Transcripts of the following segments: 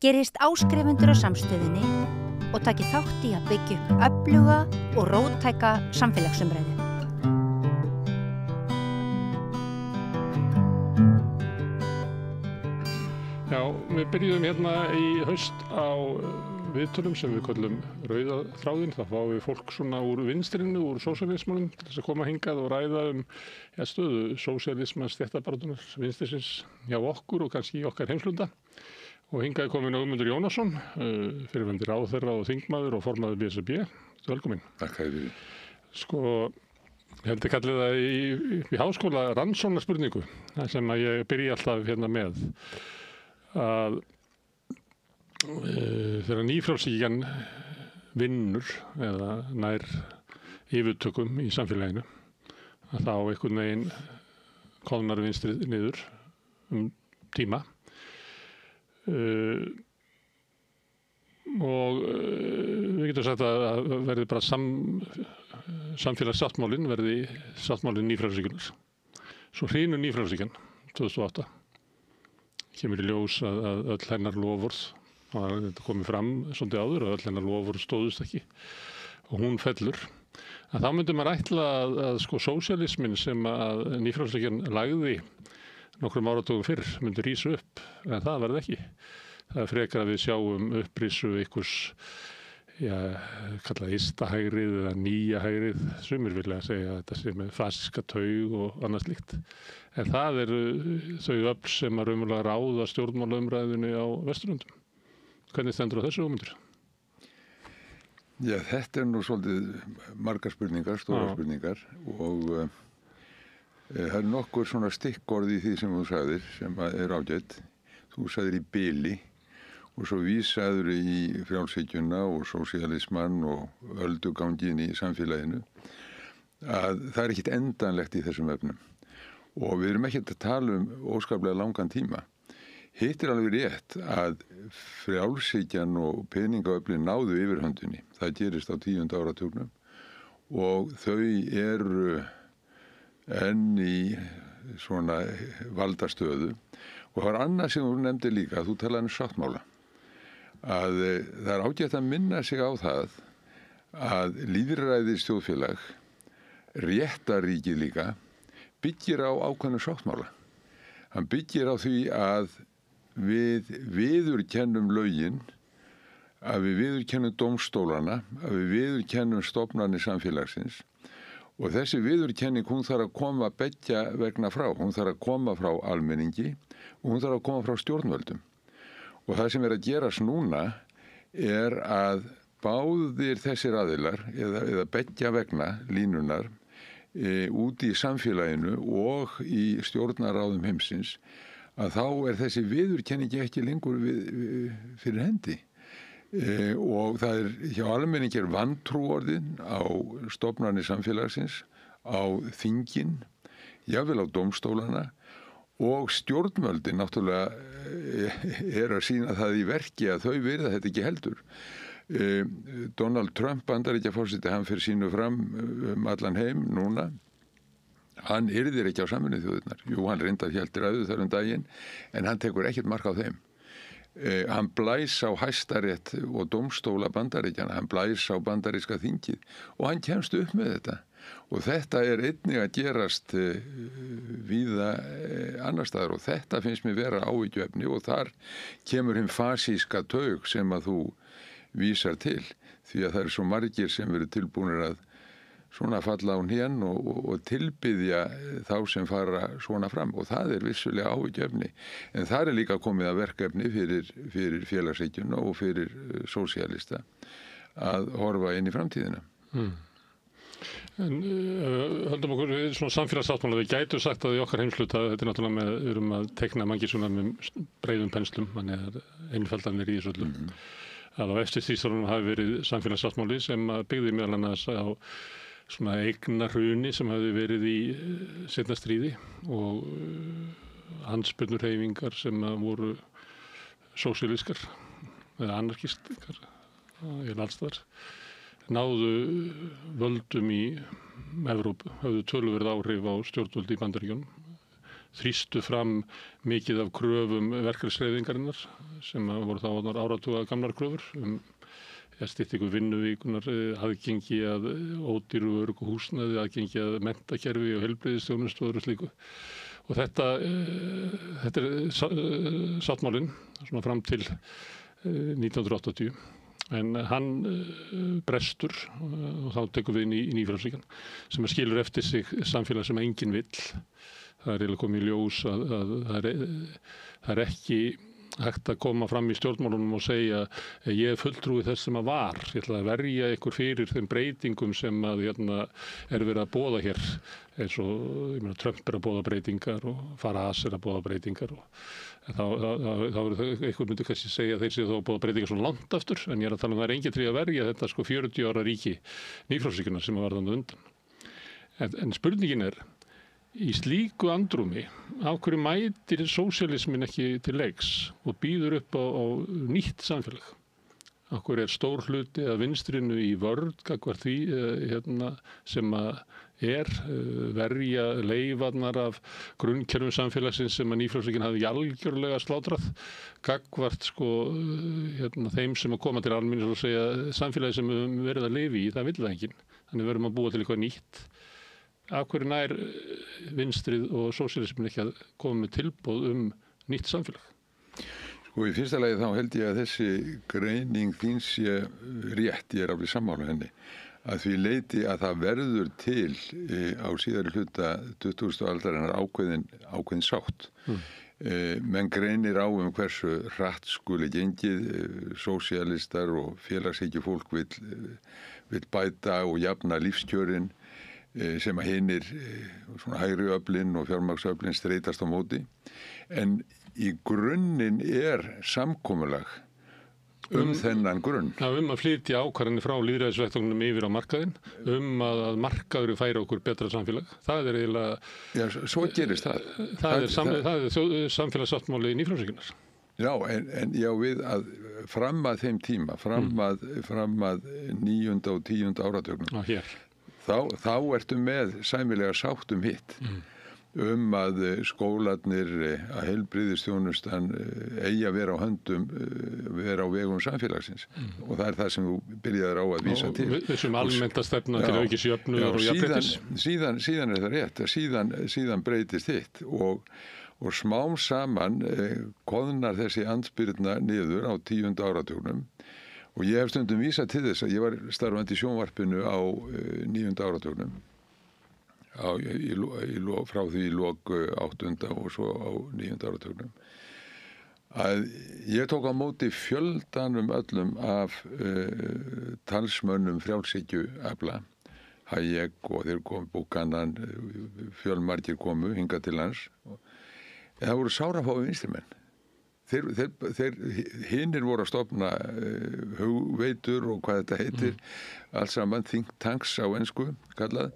gerist áskrifendur á samstöðinni og taki þátt í að byggja upp öfluga og róttæka samfélagsumræðu. Já, við byrjuðum hérna í haust á viðtölum sem við köllum rauða þráðinn. Þá fáum við fólk svona úr vinstrinu, úr sósíalismanum til þess að koma hingað og ræða stöðu sósíalismans, stéttabaráttunnar, vinstrisins hjá okkur og kannski í okkar heimslunda. Og hingað er komin Ögmundur Jónasson, fyrrverandi ráðherra og þingmaður og formaður BSRB. Velkomin. Takk fyrir. Sko, ég held að kalla það í háskóla rannsóknarspurningu, það sem að ég byrja alltaf hérna með að þegar nýfrjálshyggjan vinnur eða nær yfirtökum í samfélaginu, að þá einhvern veginn koðnar vinstrið niður tíma. Og við getum sagt að verði bara samfélagssáttmálinn verði sáttmálinn nýfrjálshyggjunar. Svo hrynur nýfrjálshyggjan 2008. Kemur í ljós að öll hennar loforð, þetta komið fram svolítið áður, að öll hennar loforð stóðust ekki og hún fellur. Að þá myndi maður ætla að sko sósíalisminn sem að nýfrjálshyggjan lagði nokkrum áratugum fyrr myndi rísa upp, en það verði ekki. Það frekar að við sjáum upprisu einhvers, kallað ysta-hægrið eða nýja hægrið, sumir vilja segja að þetta sé með fasíska taug og annað slíkt. En það eru þau öfl sem að raunverulega ráða stjórnmálaumræðunni á Vesturlöndum. Hvernig stendur á þessu hugmyndir? Já, þetta nú svolítið margar spurningar, stóra spurningar og það nokkur svona stikkorð í því sem þú sagðir sem er ágætt. Þú sagðir í bili og svo vísaður í frjálshyggjuna og sósíalismann og öldugangin í samfélaginu að það er ekkert endanlegt í þessum efnum og við erum ekkert að tala óskaplega langan tíma. Hitt er alveg rétt að frjálshyggjan og peningaöflin náðu yfirhöndinni. Það gerist á 10. áratugnum og þau eru enn í svona valdastöðu og það var annað sem þú nefndir líka, þú talaði sáttmála, að það er ágætt að minna sig á það að lýðræðis þjóðfélag, réttaríki líka, byggir á ákveðnu sáttmála. Hann byggir á því að við viðurkennum lögin, að við viðurkennum dómstólana, að við viðurkennum stofnanir samfélagsins. Og þessi viðurkenning, hún þarf að koma beggja vegna frá. Hún þarf að koma frá almenningi og hún þarf að koma frá stjórnvöldum. Og það sem er að gerast núna er að báðir þessir aðilar, eða beggja vegna línunar, úti í samfélaginu og í stjórnarráðum heimsins, að þá er þessi viðurkenningi ekki lengur fyrir hendi. Og það er hjá almenningi vantrúorðin á stofnanir samfélagsins, á þingin, jafnvel á dómstólana og stjórnvöldin náttúrulega er að sýna það í verki að þau virða þetta ekki heldur. Donald Trump, Bandaríkjaforseti, hann fyrir sínu fram allan heim núna. Hann yrðir ekki á Sameinuðu þjóðirnar. Jú, hann reyndar hélt ræðu þar daginn, en hann tekur ekkert mark á þeim. Hann blæs á Hæstarétt og dómstóla Bandaríkjanna, hann blæs á bandaríska þingið og hann kemst upp með þetta. Og þetta er einnig að gerast víða annar staðar og þetta finnst mér vera áhyggjuefni og þar kemur hinn fasíska taug sem að þú vísar til því að það eru svo margir sem eru tilbúnir að svona falla á hnén og tilbiðja þá sem fara svona fram og það er vissulega áhyggjuefni. En það er líka komið að verkefni fyrir félagshyggjuna og fyrir sósíalista að horfa inn í framtíðina. En höldum okkur við svona samfélagssáttmála, við gætum sagt að í okkar heimsluta, þetta er náttúrulega með, við erum að teikna mangir svona með breiðum penslum, þannig að einfaldanir í þessu öllum. Að á eftirstríðsárunum hafi verið samfélagssáttmáli sem byggði meðal annars á svona eignarhruni sem hafði verið í seinna stríði og andspyrnurhreyfingar sem voru sósíalískar eða anarkistikar í allstaðar. Náðu völdum í Evrópu, höfðu töluverð áhrif á stjórnvöld í Bandaríkjunum, þrýstu fram mikið af kröfum verkalýðshreyfingarinnar sem voru þá áratuga gamlar kröfur styttingu vinnuvíkunar, aðgengi að ódýru og öruggu húsnæði, aðgengi að menntakerfi og heilbrigðisþjónustu og öðru slíku. Og þetta er sáttmálinn svona fram til 1980. En hann brestur og þá tekur við inn í nýfrjálshyggjan sem skilur eftir sig samfélag sem enginn vill. Það er eiginlega komið í ljós að það er ekki hægt að koma fram í stjórnmálunum og segja ég er fulltrúi þess sem að var. Ég ætla að verja ykkur fyrir þeim breytingum sem að er verið að boða hér eins og Trump er að boða breytingar og Farage er að boða breytingar og þá einhver myndi kannski segja að þeir séu þá að boða breytingar svo langt aftur en ég er að tala um það er enginn til að verja þetta 40 ára ríki nýfrjálshyggjunnar sem var þarna undan. En spurningin er í slíku andrúmi af hverju mætir sósíalismin ekki til leiks og býður upp á nýtt samfélag? Af hverju er stór hluti að vinstrinu í vörn gagnvart því sem að verja leifarnar af grunnkerfum samfélagsins sem að nýfrjálshyggjan hafði algjörlega slátrað gagnvart þeim sem að koma til almennings og segja samfélagi sem við höfum verið að lifa í, það vill það enginn. Þannig við verðum að búa til eitthvað nýtt. Af hverju nær vinstrið og sósíalismin ekki að koma með tilboð nýtt samfélag? Sko í fyrsta lagi þá held ég að þessi greining þín sé rétt, ég er alveg sammála henni, að því leyti að það verður til á síðari hluta 20. aldarinnar ákveðin sátt. Menn greinir á hversu hratt skuli gengið, sósíalistar og félagshyggju-fólk vill bæta og jafna lífskjörin sem að hinir svona hægri öflin og fjármagnsöflin streitast á móti. En í grunninn er samkomulag þennan grunn. Já, að flytja ákvarðanir frá lýðræðisvettvangnum yfir á markaðinn, að markaður færi okkur betra samfélag. Það er eiginlega... Já, svo gerist það. Það er samfélagssáttmáli nýfrjálshyggjunnar. Já, en já við að fram að þeim tíma, fram að 9. og 10. áratugnum. Hér. Þá ertu með sæmilega sátt hitt að skólarnir að heilbrigðisþjónustan eigi að vera á höndum, vera á vegum samfélagsins og það er það sem þú byrjaðir á að vísa til. Þessum almennta stefna til aukins jöfnuðar og jafnréttis. Síðan er það rétt að síðan breytist hitt og smám saman koðnar þessi andspyrna niður á 10. áratugnum. Og ég hef stundum vísað til þess að ég var starfandi í sjónvarpinu á 9. áratugnum frá því í lok 8. og svo á 9. áratugnum að ég tók á móti fjöldanum öllum af talsmönnum frjálshyggjuafla Hayek og þeir komu Buchanan, fjölmargir komu hingað til lands en það voru sárafáir vinstrimenn. Þeir hinir voru að stofna hugveitur og hvað þetta heitir, allt saman think tanks á ensku kallað,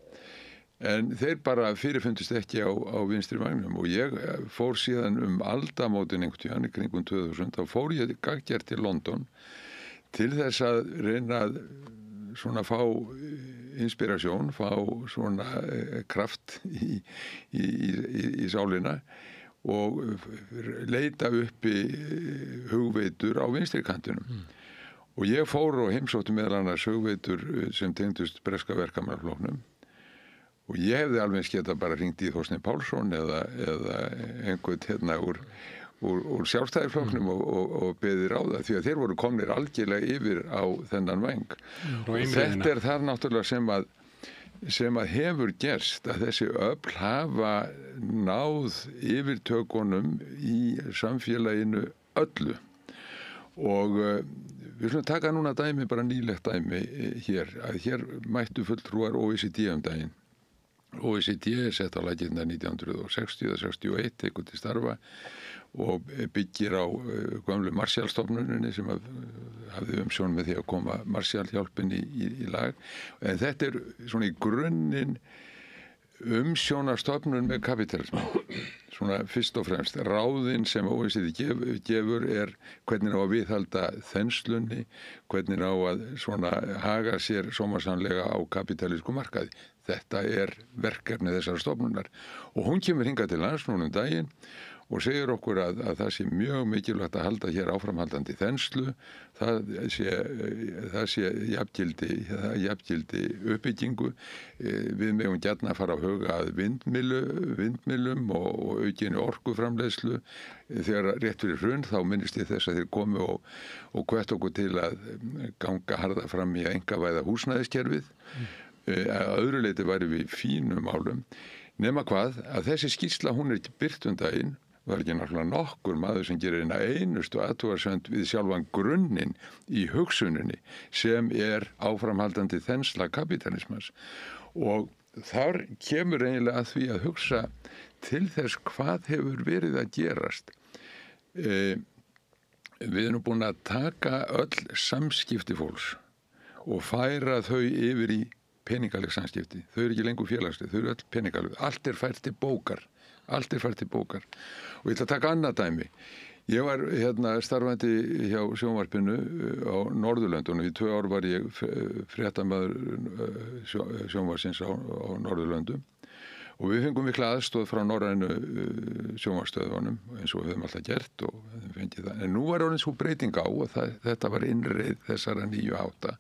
en þeir bara fyrirfundist ekki á vinstri vagnum og ég fór síðan aldamótin einhvern tíðan í kringum 2000, þá fór ég gaggjart til London til þess að reyna að svona fá inspirasjón, fá svona kraft í sálina og leita uppi hugveitur á vinstri kantinum. Og ég fór og heimsótti meðal annars hugveitur sem tengdust breska verkamannaflokknum og ég hefði alveg geta bara hringt í Þorstein Pálsson eða einhvern úr sjálfstæðisflokknum og beðið ráða því að þeir voru komnir algjörlega yfir á þennan væng. Og þetta er þar náttúrulega sem að hefur gerst að þessi öfl hafa náð yfirtökunum í samfélaginu öllu og við slum taka núna dæmi, bara nýlegt dæmi hér mættu fulltrúar OECD daginn. OECD er sett á laggirnar 1960 eða 61, tekur til starfa og byggir á gömlu Marshall-stofnuninni sem hafði umsjón með því að koma Marshall-hjálpinni í lag. En þetta er svona í grunninn umsjónarstofnun með kapitalismi. svona fyrst og fremst ráðin sem OECD gefur hvernig á að viðhalda þenslunni, hvernig á að svona haga sér sómasamlega á kapítalísku markaði. Þetta verkefni þessar stofnunar og hún kemur hingað til lands núna daginn og segir okkur að það sé mjög mikilvægt að halda hér áframhaldandi þenslu, það sé jafngildi uppbyggingu, við megum gjarna að fara að huga að vindmyllum og aukinni orkuframleiðslu. Þegar rétt fyrir hrun þá minnist ég þess að þeir komu og hvet okkur til að ganga harða fram í að einkavæða húsnæðiskerfið. Að öðru leyti væri við fínum málum, nema hvað að þessi skýrsla hún ekki birt daginn, var ekki náttúrulega nokkur maður sem gerir eina einustu athugasemd við sjálfan grunninn í hugsuninni sem áframhaldandi þensla kapítalismans. Og þar kemur eiginlega að því að hugsa til þess hvað hefur verið að gerast. Við erum búin að taka öll samskipti fólks og færa þau yfir í peningaleg samskipti. Þau eru ekki lengur félagsleg, þau eru öll peningaleg. Allt fært til bókar. Og ég ætla að taka annað dæmi. Ég var starfandi hjá sjónvarpinu á Norðurlöndunum. Í 2 ár var ég fréttamaður sjónvarsins á Norðurlöndum og við fengum mikla aðstoð frá norrænu sjónvarsstöðvunum eins og við höfum alltaf gert og við fengið það. En nú var orðin svo breyting á og þetta var innreið þessara nýju hátta.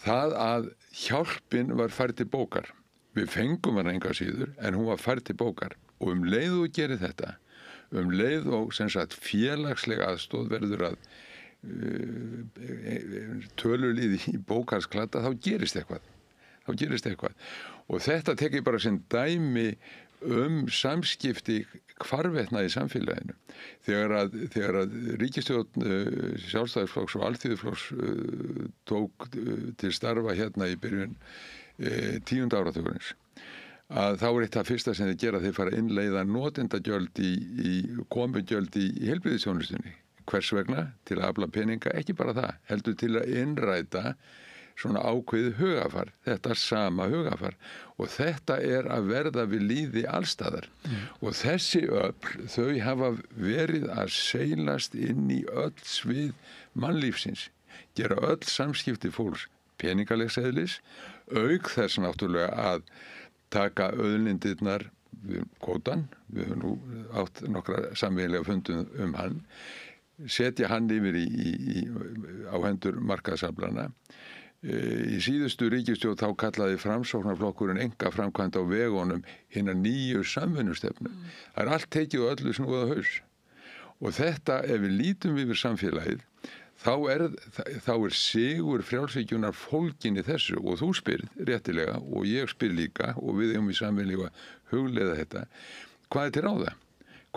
Það að hjálpin var færð til bókar. Við fengum hana enga síður en hún var færð til bókar og leið og gerir þetta, leið og sem sagt félagsleg aðstoð verður að tölulið í bókarsklata þá gerist eitthvað. Og þetta tekið bara sem dæmi samskipti hvarvetna í samfélaginu. Þegar að ríkisstjórn Sjálfstæðisflokks og Alþýðuflokks tók til starfa hérna í byrjun 10. áratugurins að þá eitt það fyrsta sem þeir gera þeir fara að innleiða notendagjöld komugjöld í heilbrigðisþjónustunni. Hvers vegna? Til að afla peninga, ekki bara það, heldur til að innræta svona ákveðið hugafar, þetta sama hugafar og þetta að verða við lýði allstaðar og þessi öfl, þau hafa verið að seilast inn í öll svið mannlífsins, gera öll samskipti fólks peningalegs eðlis, auk þess náttúrulega að taka auðlindirnar kvótan, við höfum nú átt nokkra sameiginlega fundum hann, setja hann yfir á hendur markaðsaflana. Í síðustu ríkisstjórn þá kallaði Framsóknarflokkurinn einkaframkvæmd á vegunum hinar nýju samvinnustefnu. Það allt tekið og öllu snúið á haus. Og þetta, ef við lítum yfir samfélagið, þá sigur frjálshyggjunnar fólgin í þessu og þú spyrð réttilega og ég spyr líka og við eigum í samvinnlífa hugleiða þetta. Hvað til ráða?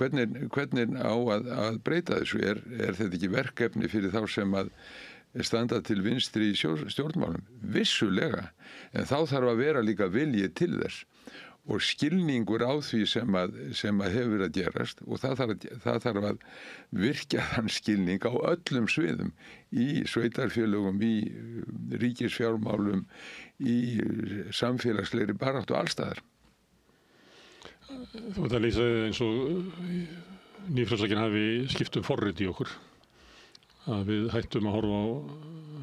Hvernig á að breyta þessu? Þetta ekki verkefni fyrir þá sem að standa til vinstri í stjórnmálum? Vissulega, en þá þarf að vera líka vilji til þess og skilningur á því sem að hefur að gerast og það þarf að virkja þann skilning á öllum sviðum í sveitarfélögum, í ríkisfjármálum, í samfélagslegri baráttu allstaðar. Þú veit að lýsa eins og nýfrjálshyggjan hafi skipt forrit í okkur. Að við hættum að horfa á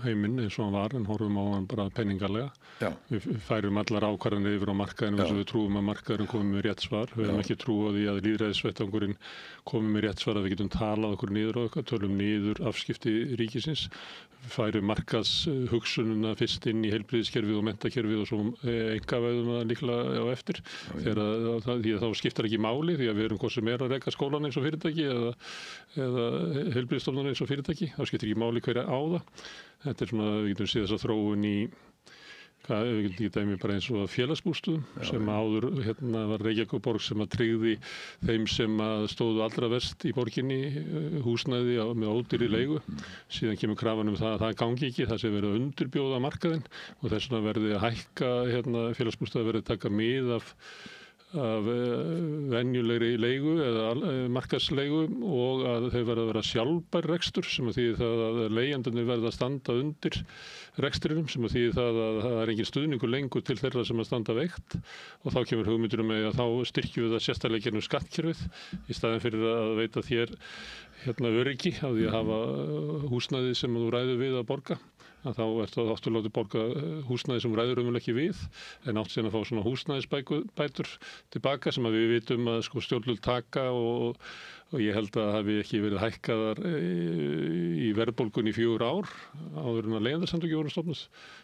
heiminn eins og hann var en horfum á hann bara peningalega. Já. Við færum allar ákvarðanir yfir á markaðinu eins og við trúum að markaðurinn komið með rétt svar. Við höfum ekki trú á því að lýðræðisvettvangurinn komið með rétt svar að við getum talað okkur niður á eitthvað, tölum niður afskipti ríkisins, færum markaðshugsununa fyrst inn í heilbrigðiskerfið og menntakerfið og svo einkavæðum það líklega á eftir. Því að þá skiptar ekki máli því að við erum hvað sem að reka skólan eins og fyrirtæki eða heilbrigðisstofnun eins og fyrirtæki. Það skiptir ekki máli hverja á það. Þetta svona, við getum séð þessa þróun í við getum ekki dæmi bara eins og félagsbústöðum sem áður var Reykjavíkurborg sem að tryggði þeim sem að stóðu allra verst í borginni húsnæði með ódýrri leigu. Síðan kemur krafan það að það gangi ekki, það sé verið að undirbjóða markaðinn og þess vegna verði að hækka félagsbústöða verði að taka mið af venjulegri leigu eða markaðsleigu og að þau verða að vera sjálfbær rekstur sem að þýðir það að leigjendarnir verða að standa undir rekstrinum sem að þýðir það að það engin stuðningur lengur til þeirra sem að standa veikt og þá kemur hugmyndur að þá styrkjum við það sérstaklega gegnum skattkerfið í staðinn fyrir að veita þér öryggi á því að hafa húsnæði sem þú ræður við að borga. Að þá áttu að láta borga húsnæði sem ræður ekki við en átt síðan að fá svona húsnæðisbætur tilbaka sem að við vitum að stjórnvöld taka og ég held að það hafi ekki verið hækkaðar í verðbólgun í 4 ár áður en að leigjendasamtök voru stofnuð.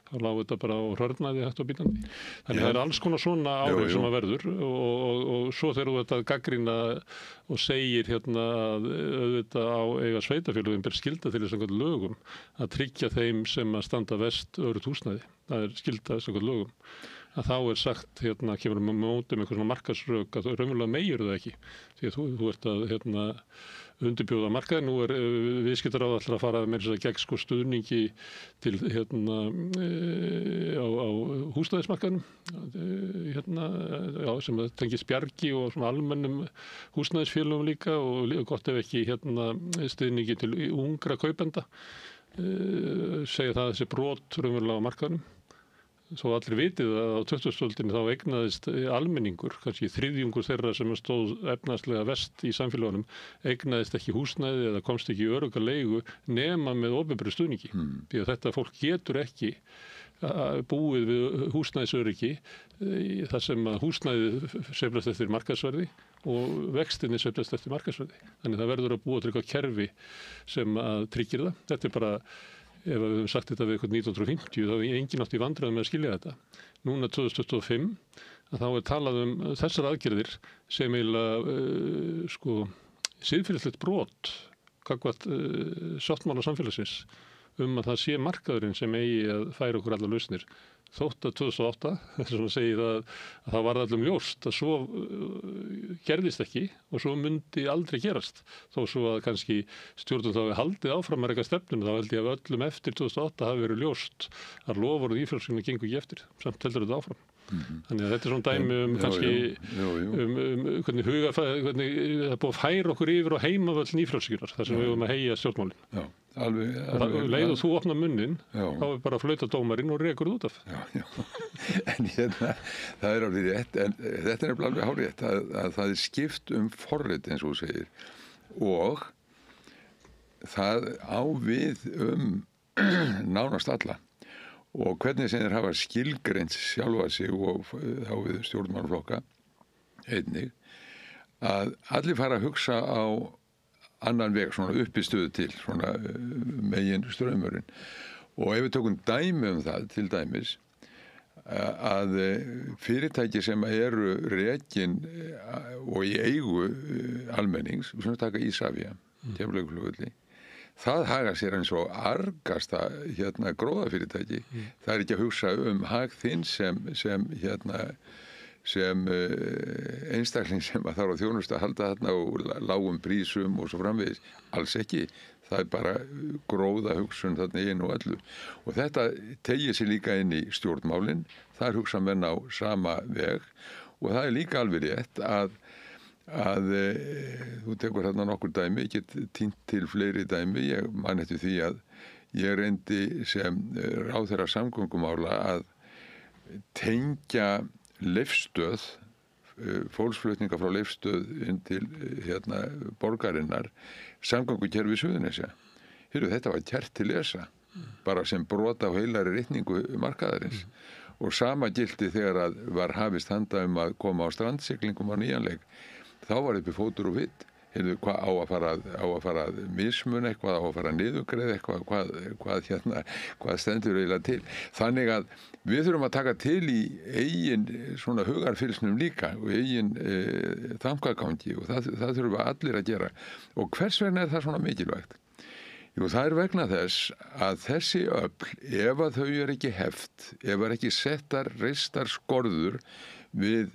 Þá lá þetta bara á hrörnaði hægt og bítandi. Þannig það alls konar svona áhrif sem að verður og svo þegar þú þetta gagnrýna og segir að auðvitað á eiga sveitafélögum ber skylda til þess lögum að tryggja þeim sem að standa verst öruggt húsnæði. Það skylda þess lögum. Að þá sagt, kemur móti með eitthvað svona markaðsrök að raunverulega meigir það ekki. Því að þú ert að undirbjóða markaði. Nú viðskiptaráð alltaf að fara með þess að gegn stuðningi til á húsnæðismarkaðnum sem tengist bjargi og svona almennum húsnæðisfélögum líka og gott ef ekki stuðningi til ungra kaupenda segja það að þessi brot raunverulega á markaðnum. Svo allir vitið að á 20. öldinni þá eignaðist almenningur, kannski þriðjungur þeirra sem stóð efnahagslega verst í samfélagunum, eignaðist ekki húsnæði eða komst ekki í örugga leigu nema með opinberu stuðningi. Því að þetta fólk getur ekki búið við húsnæðisöryggi þar sem að húsnæðið sveiflast eftir markaðsverði og vextinni sveiflast eftir markaðsverði. Þannig það verður að búa til eitthvað kerfi sem að tryggir það. Þetta er bara ef við höfum sagt þetta við eitthvað 1950 þá er enginn átt í vandræðum með að skilja þetta. Núna 2025 að þá talað þessar aðgerðir sem eiginlega siðferðislegt brot gagnvart sáttmála samfélagsins að það sé markaðurinn sem eigi að færa okkur allar lausnir. Þótt að 2008, þess að segir að það var allum ljóst að svo gerðist ekki og svo myndi aldrei gerast. Þó svo að kannski stjórnum þá haldið áfram að reka stefnum, þá held ég að öllum eftir 2008 hafi verið ljóst að loforð ífrælsinguna gengur ekki eftir, samt heldur þetta áfram. Þannig að þetta er svona dæmi kannski hvernig hvernig það er búið að færa okkur yfir og heimavöll nýfrælsingunar, þar sem við höfum að heyja stjórnmálin. Já. Leið og þú opna munnin þá er bara að flauta dómarinn og rekur út af. Já. En það er alveg rétt en þetta er alveg hárrétt að það er skipt forrit eins og þú segir og það á við nánast alla og hvernig sem þeir hafa skilgreint sjálfa sig og þá við stjórnmálaflokka einnig að allir fara að hugsa á annan veg, svona uppistöðu til, svona megin straumurinn. Og ef við tökum dæmi það, til dæmis, að fyrirtæki sem eru rekin og í eigu almennings, við svona taka Ísafja, Keflavíkurflugvelli, það haga sér eins og argasta gróðafyrirtæki. Það er ekki að hugsa hag þinn sem einstakling sem að þarf á þjónustu að halda þarna og lágum prísum og svo framvegis, alls ekki. Það er bara gróða hugsun þarna í einu og öllu. Og þetta tegir sér líka inn í stjórnmálin, það hugsa menn á sama veg og það er líka alveg rétt að þú tekur þarna nokkur dæmi, ég get tínt til fleiri dæmi, ég man eftir því að ég reyndi sem ráðherra samgöngumála að tengja Leifsstöð, fólksflutninga frá Leifsstöð inn til borgarinnar, samgöngukerfi Suðurnesja. Þetta var kært til lesa, bara sem brot á heilari ritningu markaðarins. Og sama gilti þegar að var hafist handa að koma á strandsiglingum á nýjanleik. Þá var uppi fótur og vitt. Hvað á að fara að mismun eitthvað, á að fara að niðurgreiða eitthvað, hvað stendur eiginlega til. Þannig að við þurfum að taka til í eigin svona hugarfylgsnum líka og eigin þankagangi og það þurfum allir að gera. Og hvers vegna er það svona mikilvægt? Jú, það er vegna þess að þessi öfl, ef að þau ekki heft, ef að ekki settar reistar skorður við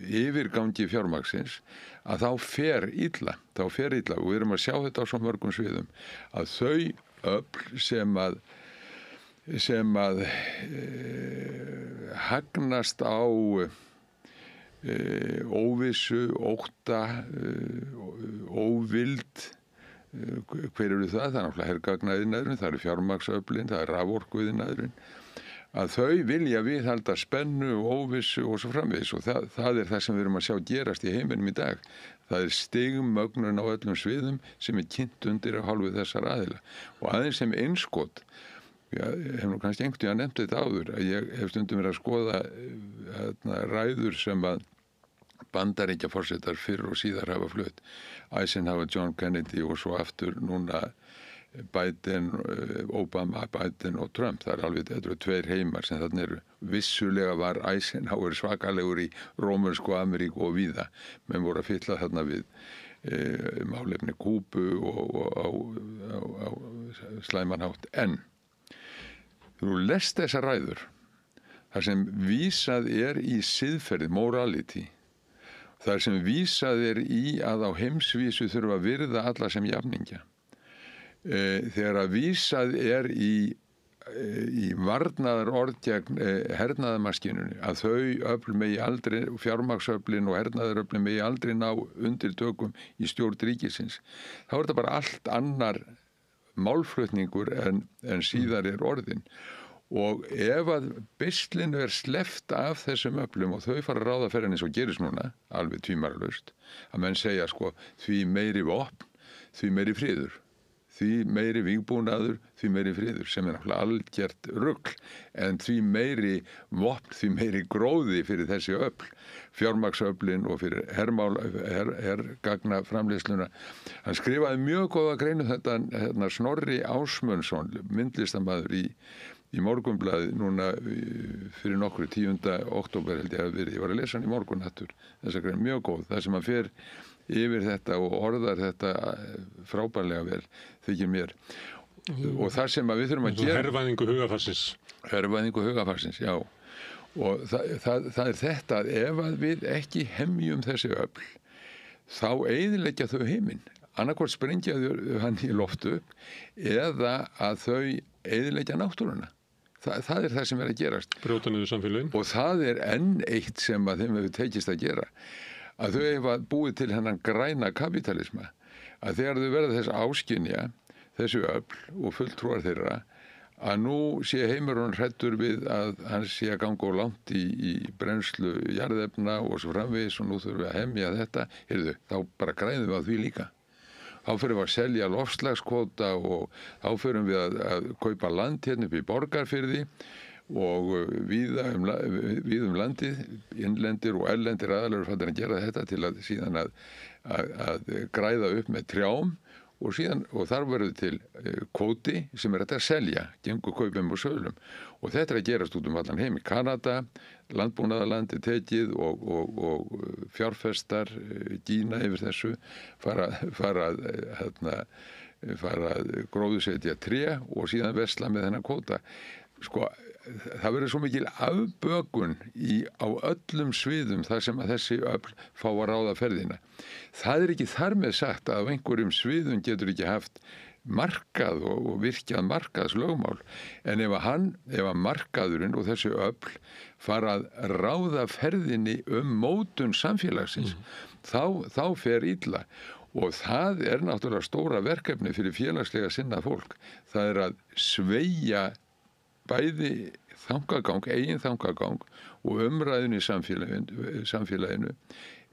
yfirgangi fjármagnsins, að þá fer illa og við erum að sjá þetta á svo mörgum sviðum að þau öfl sem að hagnast á óvissu, ótta, óvild. Hver eru það? Það er náttúrulega hergagnaðiðnaðurinn, það eru fjármagnsöflin, það er raforkuiðnaðurinn, að þau vilja viðhalda spennu og óvissu og svo framvegis og það er það sem við erum að sjá gerast í heiminum í dag. Það er stigmögnun á öllum sviðum sem er kynnt undir af hálfu þessar aðila og aðeins sem innskot. Ég hef nú kannski einhvern veginn nefnt þetta áður að ég hef stundum verið að skoða ræður sem að Bandaríkjaforsetar fyrr og síðar hafa flutt. Eisenhower, John Kennedy og svo aftur núna Biden, Obama, Biden og Trump. Það eru tveir heimar sem þarna eru. Vissulega var Eisenhower svakalegur í Rómönsku Ameríku og víða. Menn voru að fylla þarna við málefni Kúbu og á slæmanhátt. En þú lest þessar ræður þar sem vísað er í siðferði, morality. Það sem vísað er í að á heimsvísu þurfa að virða alla sem jafningja. Þegar að vísað er í varnaðar orð gegn hernaðarmaskinunni, að þau öfl megi aldrei, fjármagnsöflin og hernaðaröflin megi aldrei ná undir tökum í stjórn ríkisins, þá er þetta bara allt annar málflutningur en síðar er orðin. Og ef að beislinu er sleppt af þessum öflum og þau fara að ráða ferðin eins og gerist núna, alveg tvímælalaust, að menn segja sko því meiri vopn, því meiri friður, því meiri vígbúnaður, því meiri friður, sem er náttúrulega algjört rugl, en því meiri vopn, því meiri gróði fyrir þessi öfl, fjármagnsöflin og fyrir hergagna framleiðsluna. Hann skrifaði mjög góða greinu þetta Snorri Ásmundsson, myndlistarmaður í Morgunblaðið núna fyrir nokkru 10. október held ég að verið. Ég var að lesa hann í morgun aftur. Þessa grein mjög góð. Það sem hann fer yfir þetta og orðar þetta frábærlega vel þykir mér. Og það sem við þurfum að gera... Hervæðingu hugafarsins. Hervæðingu hugafarsins, já. Og það er þetta að ef að við ekki hemjum þessi öfl, þá eyðileggja þau heiminn. Annarkvort sprengja þau hann í loftu eða að þau eyðileggja náttúruna. Það er það sem er að gerast. Brjóta niður samfélögin. Og það er enn eitt sem að þeim hefur tekist að gera. Að þau hefa búið til hennan græna kapitalisma. Að þegar þau verða þess áskynja, þessu öfl og fulltrúar þeirra, að nú sé heimurinn hræddur við að hann sé að ganga og langt í brennslu jarðefna og svo framvegis og nú þurfum við að hemja þetta. Heyrðu, þá bara græðum við á því líka. Þá fyrir við að selja loftslagskvóta og þá fyrir við að kaupa land hérna upp í Borgarfirði og víð landið, innlendir og erlendir aðalur fannir að gera þetta til að síðan að græða upp með trjám og þar verður til kvóti sem er þetta að selja, gengur kaupum og sölum. Og þetta er að gerast út allan heim í Kanada, landbúnaðarlandi tekið og fjárfestar gína yfir þessu, fara að gróðusetja tré og síðan versla með þennan kvóta. Sko, það verður svo mikil afbökun á öllum sviðum þar sem að þessi öfl fá að ráða ferðina. Það er ekki þar með sagt að á einhverjum sviðum getur ekki haft markað og virkjað markaðslögmál, en ef að markaðurinn og þessi öfl fara að ráða ferðinni mótun samfélagsins, þá fer illa. Og það er náttúrulega stóra verkefni fyrir félagslega sinnað fólk. Það er að sveigja bæði eigin þangagang og umræðinu í samfélaginu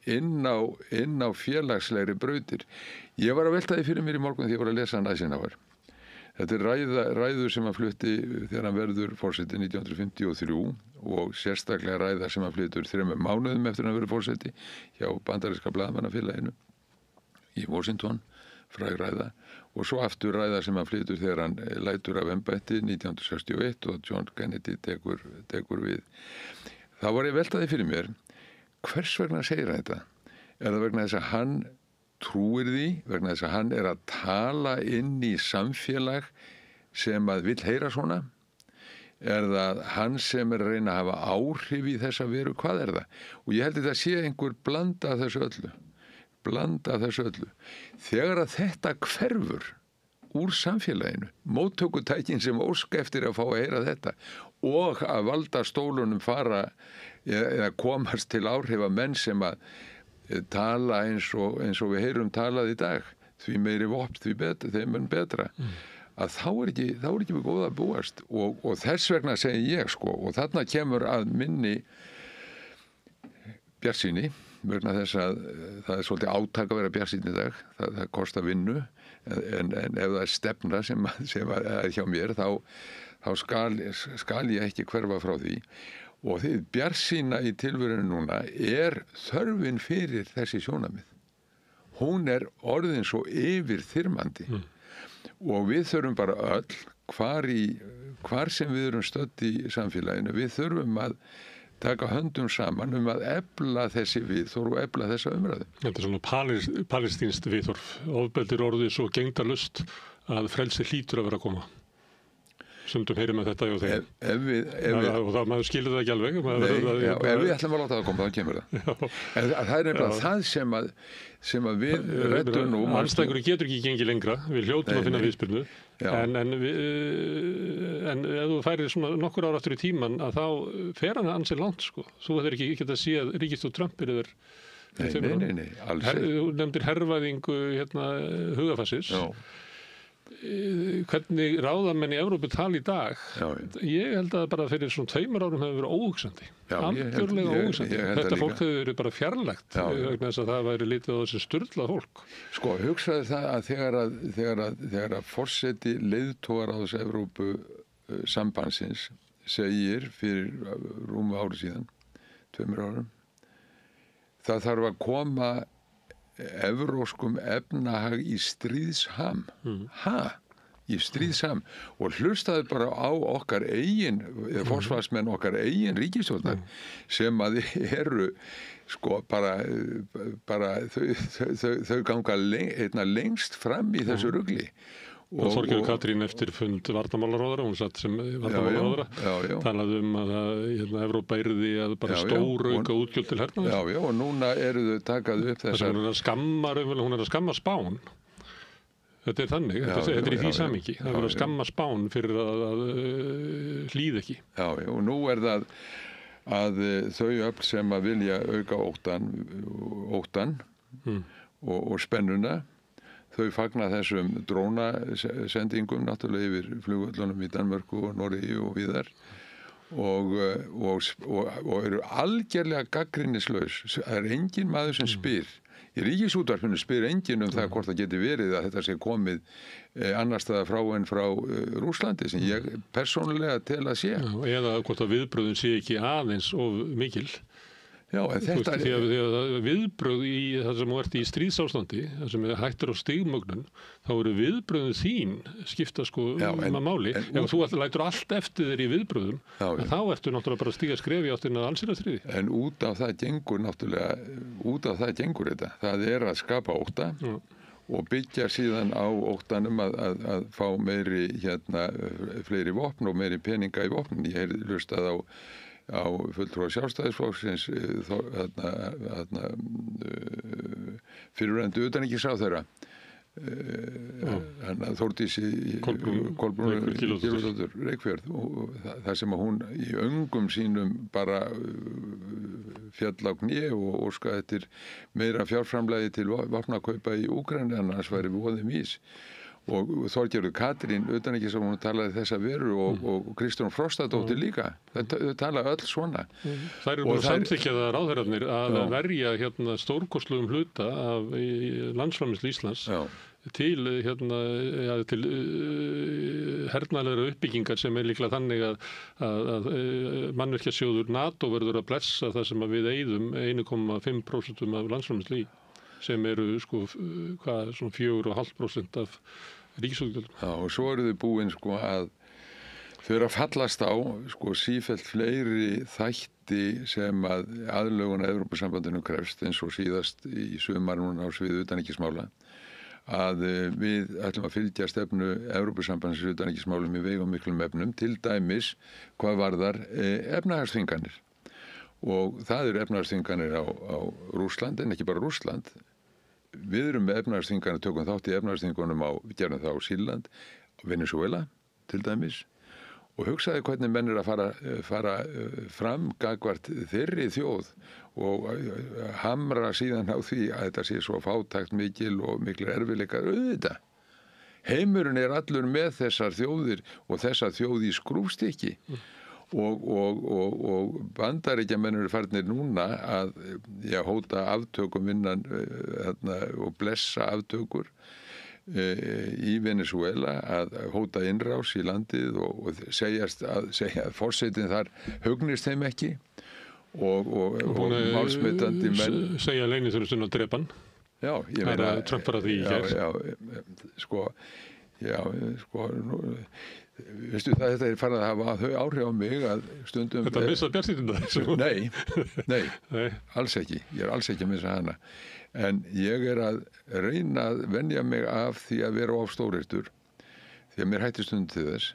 inn á félagslegri brautir. Ég var að velta því fyrir mér í morgun því ég var að lesa hann Eisenhower. Þetta er ræður sem hann flutti þegar hann verður forseti 1953 og sérstaklega ræða sem hann flytur 3 mánuðum eftir hann verður forseti hjá bandaríska blaðamannafélaginu í Washington, fræg ræða, og svo aftur ræða sem hann flytur þegar hann lætur af embætti 1961 og John Kennedy tekur við. Þá var ég veltaði fyrir mér, hvers vegna segir hann þetta? Er það vegna þess að hann trúir því, vegna þess að hann er að tala inn í samfélag sem að vill heyra svona? Er það hann sem er að reyna að hafa áhrif í þessa veru? Hvað er það? Og ég held að þetta sé einhver blanda af þessu öllu. Þegar að þetta hverfur, úr samfélaginu, móttökutækin sem óska eftir að fá að heyra þetta og að valda stólunum fara eða komast til áhrifa menn sem að tala eins og við heyrum talað í dag, því meiri vopn, því betra, þeim mun betra, að þá er ekki við góða að búast og þess vegna segi ég sko, og þarna kemur að minni bjartsýni, vegna þess að það er svolítið átak að vera bjartsýn í dag, það kostar vinnu, en ef það er stefna sem er hjá mér, þá skal ég ekki hverfa frá því. Og því bjartsýna í tilverunni núna er þörfin fyrir þessi sjónarmið. Hún er orðin svo yfirþyrmandi og við þurfum bara öll, hvar sem við erum stödd í samfélaginu, við þurfum að taka höndum saman að efla þessi viðhorf og efla þessa umræðu. Þetta er svona palestínst viðhorf. Ofbeldir orðið svo gegndarlust að frelsi hlýtur að vera að koma. Stundum heyrir með þetta og þeim. Og þá maður skilur það ekki alveg. Ef við ætlum að láta það koma, þá kemur það. En það er nefnilega það sem að við reddum nú. Andstæðingurinn getur ekki gengið lengra. Við hljótum að finna viðspyrnu. En ef þú færir svona nokkur ára aftur í tíman, að þá fer hann ansi langt, sko. Þú hefur ekki getað að sé að ríkisstjórn Trump er yfir. Nei, alls ekki. Þú nefndir hervæðingu hugafassis. Hvernig ráðamenn í Evrópu tala í dag, ég held að bara fyrir svona 2 árum hefur verið óhugsandi, algjörlega óhugsandi. Þetta fólk hefur verið bara fjarlægt vegna þess að það væri litið á þessi sturlað fólk. Sko, hugsaðu það að þegar að forseti leiðtogaráðs Evrópu sambandsins segir fyrir rúmu ári síðan, 2 árum, það þarf að koma evróskum efnahag í stríðsham. Í stríðsham. Og hlustaðu bara á okkar eigin, forsvarsmenn okkar eigin ríkisstjórnar sem að eru sko bara þau ganga lengst fram í þessu rugli. Og Þorgerður Katrín eftir fund varnarmálaráðherra, hún satt sem varnarmálaráðherra, talaði að Evrópa yrði að bara stórauka útgjöld til hernaðar. Já, og núna eru þau takað upp þessar... Hún er að skamma Spán. Þetta er þannig, þetta er í því samhengi. Það er að skamma Spán fyrir að hlýða ekki. Já, og nú er það að þau öll sem að vilja auka óttan og spennuna, þau fagna þessum drónasendingum náttúrulega yfir flugvöllunum í Danmörku og Noregi og víðar og eru algerlega gagnrýnislaus. Það er engin maður sem spyr. Í ríkisútvarpinu spyr enginn það hvort það geti verið að þetta sé komið annars staðar frá en frá Rússlandi sem ég persónulega tel að sé. Eða hvort að viðbröðun sé ekki aðeins of mikil. Já, en þetta því að viðbrögð í það sem þú ert í stríðsástandi, það sem hættur á stigmögnun, þá eru viðbröðun þín skipta sko máli. Ef þú lætur allt eftir þér í viðbröðum, þá ertu náttúrulega bara að stíga skrefi áttina að allsherjarstríði. En út af það gengur þetta. Það er að skapa ótta og byggja síðan á óttanum að fá meiri fleiri vopn og meiri peninga í vopn. Ég hef hlustað á fulltrúa Sjálfstæðisflokksins fyrirverandi utanríkisráðherra Þórdísi Kolbrúnu Gylfadóttur Reykfjörð og það sem að hún í öngum sínum bara féll á kné og óskaði eftir meira fjárframlagi til vopnakaupa í Úkraínu, annars væri voðinn vís. Og Þorgerður Katrín utanríkisráðherra, hún talaði þessa veru og Kristrún Frostadóttir líka. Þau tala öll svona. Það eru búin að samþykkja það ráðherrarnir að verja stórkostlugum hluta af landsframleiðslu Íslands til hernaðarlegra uppbyggingar sem líklega þannig að mannvirkjasjóður NATO verður að blessa það sem við eyðum 1,5% af landsframleiðslu í, sem eru svona 4,5% af ríkisútgjöldum. Já, og svo eru þau búin að þau eru að fallast á sífellt fleiri þætti sem að aðlögun að Evrópusambandinu krefst, eins og síðast í sumar núna á sviði utanríkismála, að við ætlum að fylgja stefnu Evrópusambandsins utanríkismálum í veigum miklum efnum, til dæmis hvað varðar efnahagsþvinganir. Og það eru efnahagsþvinganir á Rússland, en ekki bara Rússland. við erum með efnahagsþvinganir, tökum þátt í efnahagsþvingunum gerum það á Sýrland, Venezuela til dæmis, og hugsaði hvernig menn að fara fram gagnvart þeirri þjóð og hamra síðan á því að þetta sé svo fátækt mikil og miklir erfiðleikar auðvitað. Heimurinn allur með þessar þjóðir og þessar þjóð í skrúfstykki og Bandaríkjamenn eru farnir núna að hóta aftökum innan og blessa aftökur í Venezuela, að hóta innrás í landið og segja að forsetinn þar hugnist þeim ekki og málsmetandi menn segja leyniþjónustunni að drepa hann. Já, ég meina Trump var að því í gær. Veistu það, þetta farið að hafa þau áhrif á mig að stundum... Þetta missað bjartsýnina? Nei, alls ekki. Ég alls ekki að missa hana. En ég að reyna að venja mig af því að vera of stóreistur, því að mér hætti stundum til þess,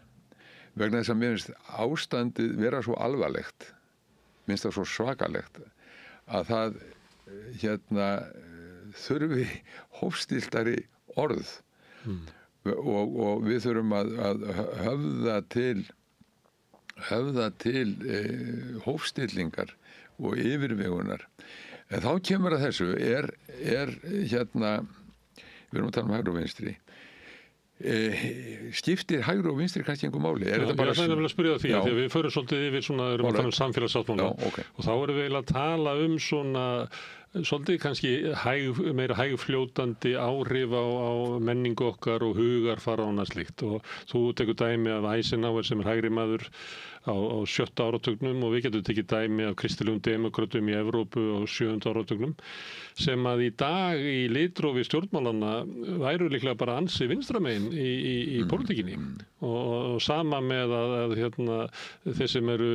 vegna þess að mér finnst ástandið vera svo alvarlegt, minnst það svo svakalegt, að það þurfi hófstilltari orð og við þurfum að höfða til hófstillingar og yfirvegunar. En þá kemur að þessu við erum að tala um hægri og vinstri, skiptir hægri og vinstri kannski einhver máli? Já, það er nefnilega að spyrja því að við förum svolítið yfir svona, erum að tala um samfélagssáttmála og þá erum við að tala um svona svolítið kannski meira hægfljótandi áhrif á menningu okkar og hugarfar og slíkt, og þú tekur dæmi af Eisenhower sem hægri maður á 7. áratugnum og við getum tekið dæmi af kristilegum demokratum í Evrópu á 7. áratugnum sem að í dag í litrófi stjórnmálanna væru líklega bara ansi vinstramegin í pólitíkinni og sama með að þeir sem eru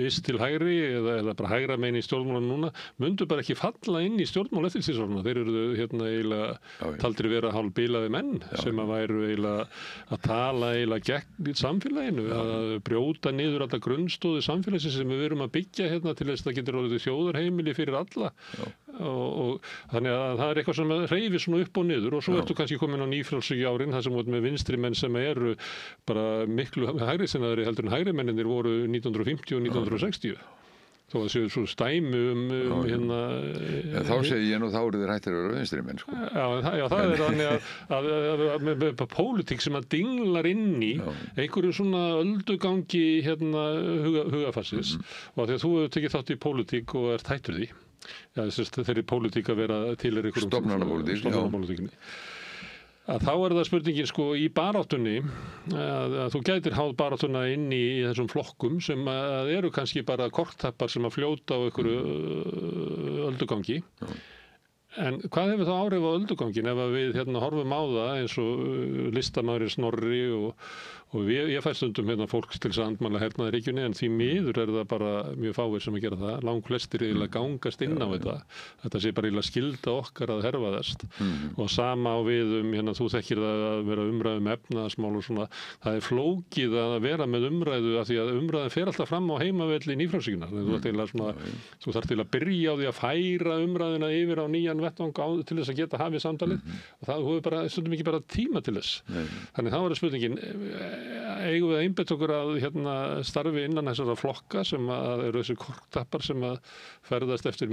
yst til hægri eða bara hægra megin í stjórnmálanum núna myndu bara ekki falla inn í stjórnmál eftirstríðsárna. Þeir eru eiginlega taldir vera hálfbilaði menn sem að væru eiginlega að tala eiginlega gegn samfélaginu, að brjóta niður alla grunnstóði samfélagsins sem við erum að byggja til þess að það getur orðið þjóðarheimili fyrir alla og þannig að það eitthvað sem hreyfir svona upp og niður og svo ertu kannski komin á nýfrjálshyggjuárin þar sem voru með vinstri menn sem eru bara miklu hægrisinnaðri heldur en hægri menninir voru 1950 og 1960 þó að séu svo stæmi en þá segi ég nú þá eru þeir hættir að vera vinstri menn sko. Já, það er þannig að pólitík sem að dinglar inn í einhverju svona öldugangi hugafarsis og því að þú hefur tekið þátt í pólitík og ert hættur því þeirri pólitík að vera til stofnanapólitíkinni að þá það spurningin sko í baráttunni að þú gætir háð baráttuna inn í þessum flokkum sem að eru kannski bara korktappar sem að fljóta á einhverju öldugangi en hvað hefur þá áhrif á öldugangin ef að við horfum á það eins og listamaðurinn Snorri og ég fæ stundum fólk til þess að andmæla hernaðaríkjunni en því miður það bara mjög fáir sem að gera það, langflestir eiginlega gangast inn á þetta sé bara eiginlega skylda okkar að herfaðast og sama á við þú þekkir það að vera umræðu með efnahagsmál og svona, það er flókið að vera með umræðu af því að umræðan fer alltaf fram á heimavelli nýfrjálshyggjunnar þú þarft til að byrja á því að færa umræðuna yfir á nýjan vettvang til þess að geta hafið samtalið og það hefur bara stundum ekki bara tíma til þess þannig þá spurningin eigum við að einbetta okkur að starfi innan þessara flokka sem eru þessi korktappar sem að ferðast eftir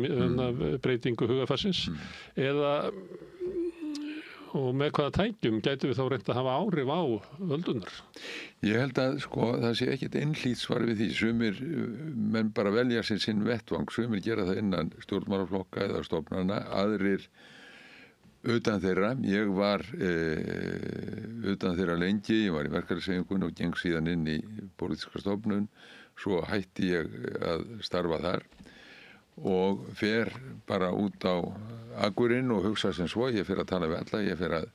breytingu hugafarsins eða og með hvaða tækjum gætum við þá reynt að hafa áhrif á öldunar? Ég held að það sé ekkert einhlít svar við því. Sumir menn bara velja sér sinn vettvang, sumir gera það innan stjórnmálaflokka eða stofnana, aðrir utan þeirra. Ég var utan þeirra lengi, ég var í verkalýðshreyfingunni og geng síðan inn í pólitíska stofnun, svo hætti ég að starfa þar og fer bara út á Akurinn og hugsa sem svo, ég fer að tala við alla, ég fer að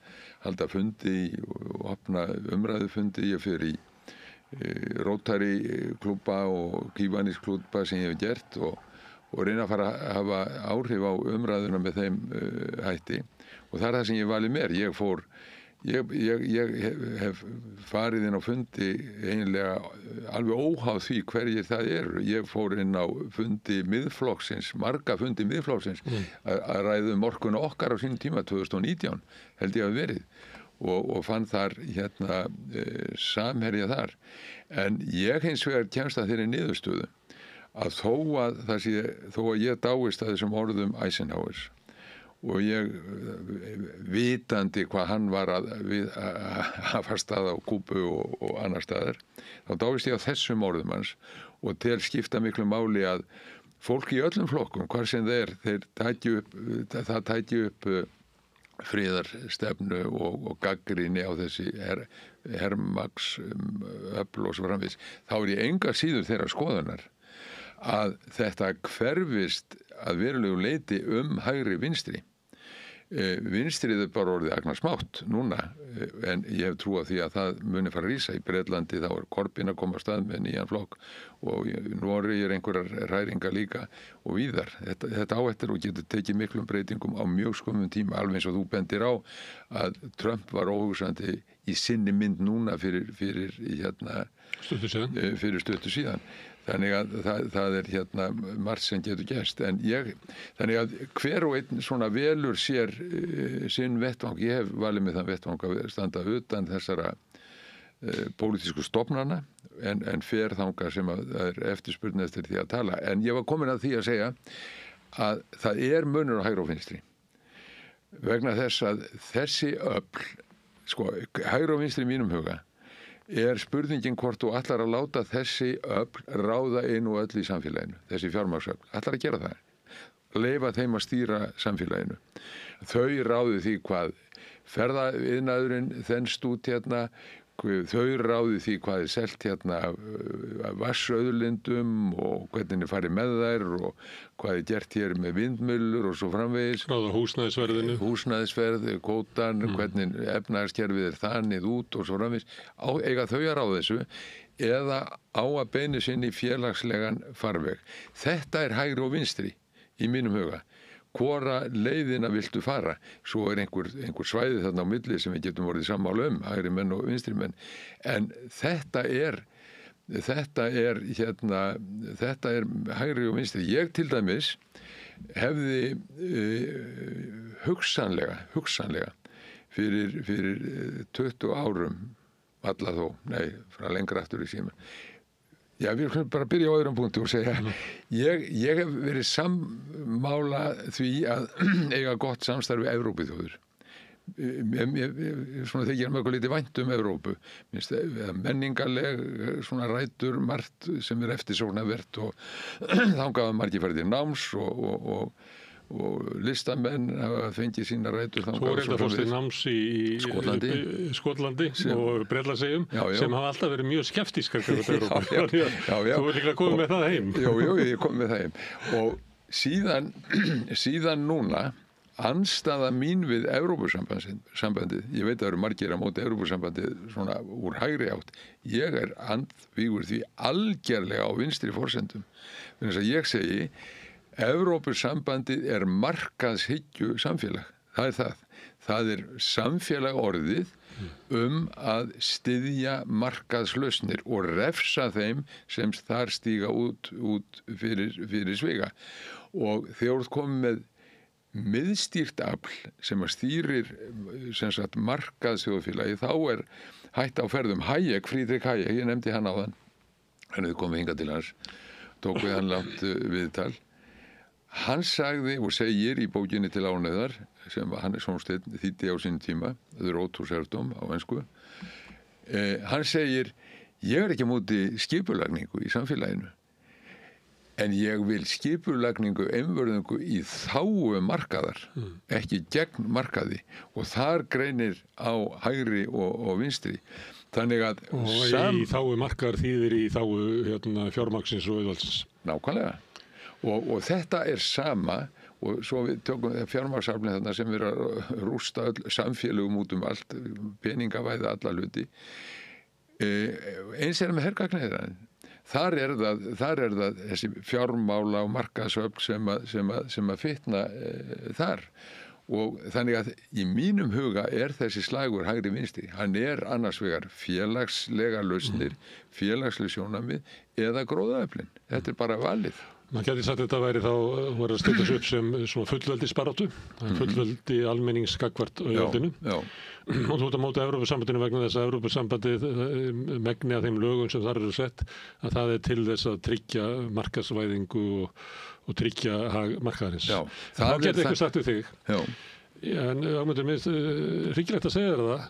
halda fundi og opna umræðufundi, ég fer í Rotary klúbba og Kiwanis klúbba sem ég hef gert og reyna að fara að hafa áhrif á umræðuna með þeim hætti og það það sem ég valið mér. Ég fór Ég hef farið inn á fundi eiginlega alveg óháð því hverjir það eru. Ég fór inn á fundi miðflokksins, marga fundi miðflokksins að ræða orkuna okkar á sínum tíma 2019 held ég að verið og fann þar samherja þar. En ég hins vegar kemst að þeirri niðurstöðu að þó að ég dáist að þessum orðum Eisenhowers og ég vitandi hvað hann var að hafa stað á Kúbu og annar staðar, þá dáist ég á þessum orðum hans og tel skipta miklu máli að fólk í öllum flokkum, hvar sem þeir tæki upp friðarstefnu og gagnrýni á þessi hermaks öfl og svo framvegis, þá ég enga síður þeirra skoðunar að þetta hverfist að verulegu leyti hægri vinstri. Vinstrið bara orðið agnarsmátt núna, en ég hef trú á því að það muni fara að rísa. Í Bretlandi þá Corbyn að koma af stað með nýjan flokk og í Noregi einhverjar hræringar líka og víðar. Þetta áættir og getur tekið miklum breytingum á mjög skömmum tíma, alveg eins og þú bendir á að Trump var óhugsandi í sinni mynd núna fyrir stuttu síðan. Þannig að það er margt sem getur gerst. Þannig að hver og einn svona velur sér sinn vettvang. Ég hef valið með þann vettvang að standa utan þessara pólitísku stofnana en fer þangað sem að það er eftirspurn eftir því að tala. En ég var komin að því að segja að það er munur á hægri og vinstri. Vegna þess að þessi öfl, hægri og vinstri í mínum huga, er spurningin hvort þú ætlar að láta þessi öfl ráða einu og öll í samfélaginu, þessi fjármagnsöfl, ætlar að gera það, leyfa þeim að stýra samfélaginu. Þau ráðu því hvað ferðaiðnaðurinn þenst út þau ráðu því hvað er selt af vatnsauðlindum og hvernig farið með þær og hvað er gert hér með vindmyllur og svo framvegis. Ráða húsnæðisverðinu. Húsnæðisverð, kvótan, hvernig efnahagskerfið er þannig út og svo framvegis. Eiga þau að ráða þessu eða á að beina sinni félagslegan farveg. Þetta er hægri og vinstri í mínum huga. Hvora leiðina viltu fara? Svo er einhver svæði þarna á milli sem við getum orðið sammála hægri menn og vinstri menn. En þetta er hægri og vinstri. Ég til dæmis hefði hugsanlega fyrir 20 árum alla þó, frá lengra aftur í síma. Já, við skulum bara byrja á öðrum punkti og segja ég hef verið sammála því að eiga gott samstarf við Evrópuþjóðir. Svona þykir mjög lítið vænt Evrópu. Menningarleg svona rætur margt sem er eftirsóknarvert og þangað að margir farið til náms og listamenn hafa fengið sína rætur Svo er þetta fórst til náms í Skotlandi og Bretlandseyjum sem hafa alltaf verið mjög skeptískar fyrir Evrópu. Þú er líka komið með það heim. Jú, ég kom með það heim. Og síðan núna andstaða mín við Evrópusambandið, ég veit að það eru margir á móti Evrópusambandið svona úr hægri átt, ég er andvígur því algerlega á vinstri forsendum. Þannig að ég segi Evrópusambandið er markaðshyggju samfélag. Það er það. Það er samfélag orðið að styðja markaðslausnir og refsa þeim sem þar stíga út fyrir sviga. Og þegar þú komið með miðstýrt afl sem að stýrir markaðsþjóðfélagi, þá er hætt á ferðum. Friedrich Hayek, ég nefndi hann áðan, hann hefði komið hingað til hans, tók við hann langt viðtal. Hann sagði og segir í bókinni Til ánægðar, sem Hannes Hólmsteinn þýddi á sínum tíma, The Road to Serfdom á ensku, hann segir, ég er ekki á móti skipulagningu í samfélaginu, en ég vil skipulagningu, einvörðingu í þágu markaðar, ekki gegn markaði, og þar greinir á hægri og vinstri. Þannig að í þágu markaðar þýðir í þágu fjármagnsins og auðvaldsins. Nákvæmlega. Og þetta er sama, og svo við tökum fjármagnsaflið þarna sem er að rústa samfélögum út allt, peningavæða alla hluti. Eins er með hergagnæðan. Þar er það þessi fjármála og markaðsöfl sem að fitna þar. og þannig að í mínum huga þessi slagur hægri vinstri, hann annars vegar félagslega lausnir, félagslega sjónarmið eða gróðaöflin, þetta bara valið. Man gæti sagt að þetta væri þá að stilla sig upp sem svona fullveldisbaráttu, fullveldi almennings gagnvart auðveldinu. Og þú ert á móti Evrópusambandinu vegna þess að Evrópusambandið megni að þeim lögum sem þar eru sett, að það til þess að tryggja markaðsvæðingu og tryggja hag markaðarins. Þá geti eitthvað sagt við þig. En Ögmundur, mér finnst hryggilegt að segja þér það,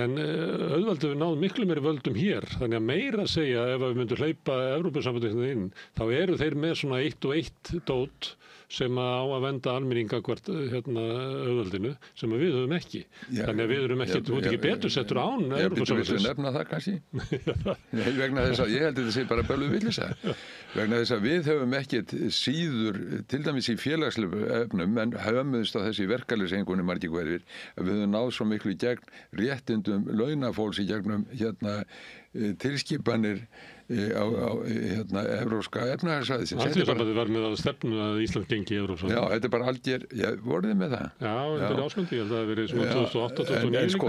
en auðvaldið við náðum miklu meiri völdum hér, þannig að meira að segja ef við myndum hleypa Evrópusambandinu inn, þá eru þeir með svona 1 og 1 dót sem á að venda almenninga hvert auðvaldinu, sem við höfum ekki. Þannig að við erum ekki, þú ert ekki betur settur án Evrópusambandsins. Viltu nefna það kannski? Nei, vegna þess að ég held þetta sé bara bölvuð vitleysa. Vegna þess að við höfum ekkert síður, til dæmis í félagslegum efnum, en höfumst á þessi verkalýðshreyfingunni margir hverjir, að við höfum náð svo miklu gegn réttindum launafólks í gegnum tilskipanir á evrópska efnahagssvæðisins. Alþýðusambandið var með að stefnu að Ísland gengi í Evrópsambandið. Já, þetta bara algjör, voruð þið með það? Já, þetta ásköndi, ég held að það verið svona 2008-2009 líka. En sko,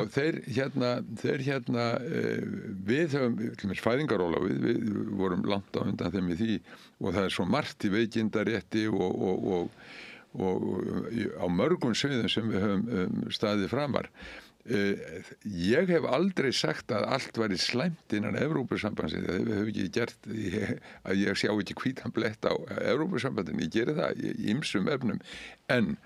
við höfum, til og með fæðingarólafið, við vorum langt á undan þeim í því, og það svo margt í veikindarétti og á mörgum sviðum sem við höfum staðið framar. Ég hef aldrei sagt að allt væri slæmt innan Evrópusambandsins, við höfum ekki gert að ég sjá ekki hvítan blett á Evrópusambandinu, ég geri það í ýmsum efnum, en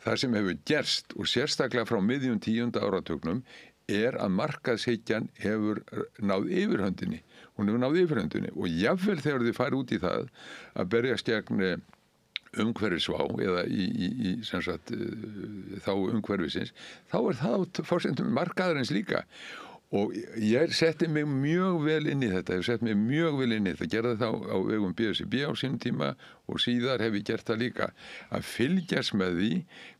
það sem hefur gerst og sérstaklega frá miðjum 10. áratugnum að markaðshyggjan hefur náð yfirhöndinni, og jafnvel þegar þið farið út í það að berjast gegn umhverfisvá eða í sem sagt þá umhverfisins, þá það á forsendum markaðarins líka. Og ég setti mig mjög vel inn í þetta, gerði það á vegum BSRB á sínum tíma og síðar hef ég gert það líka, að fylgjast með því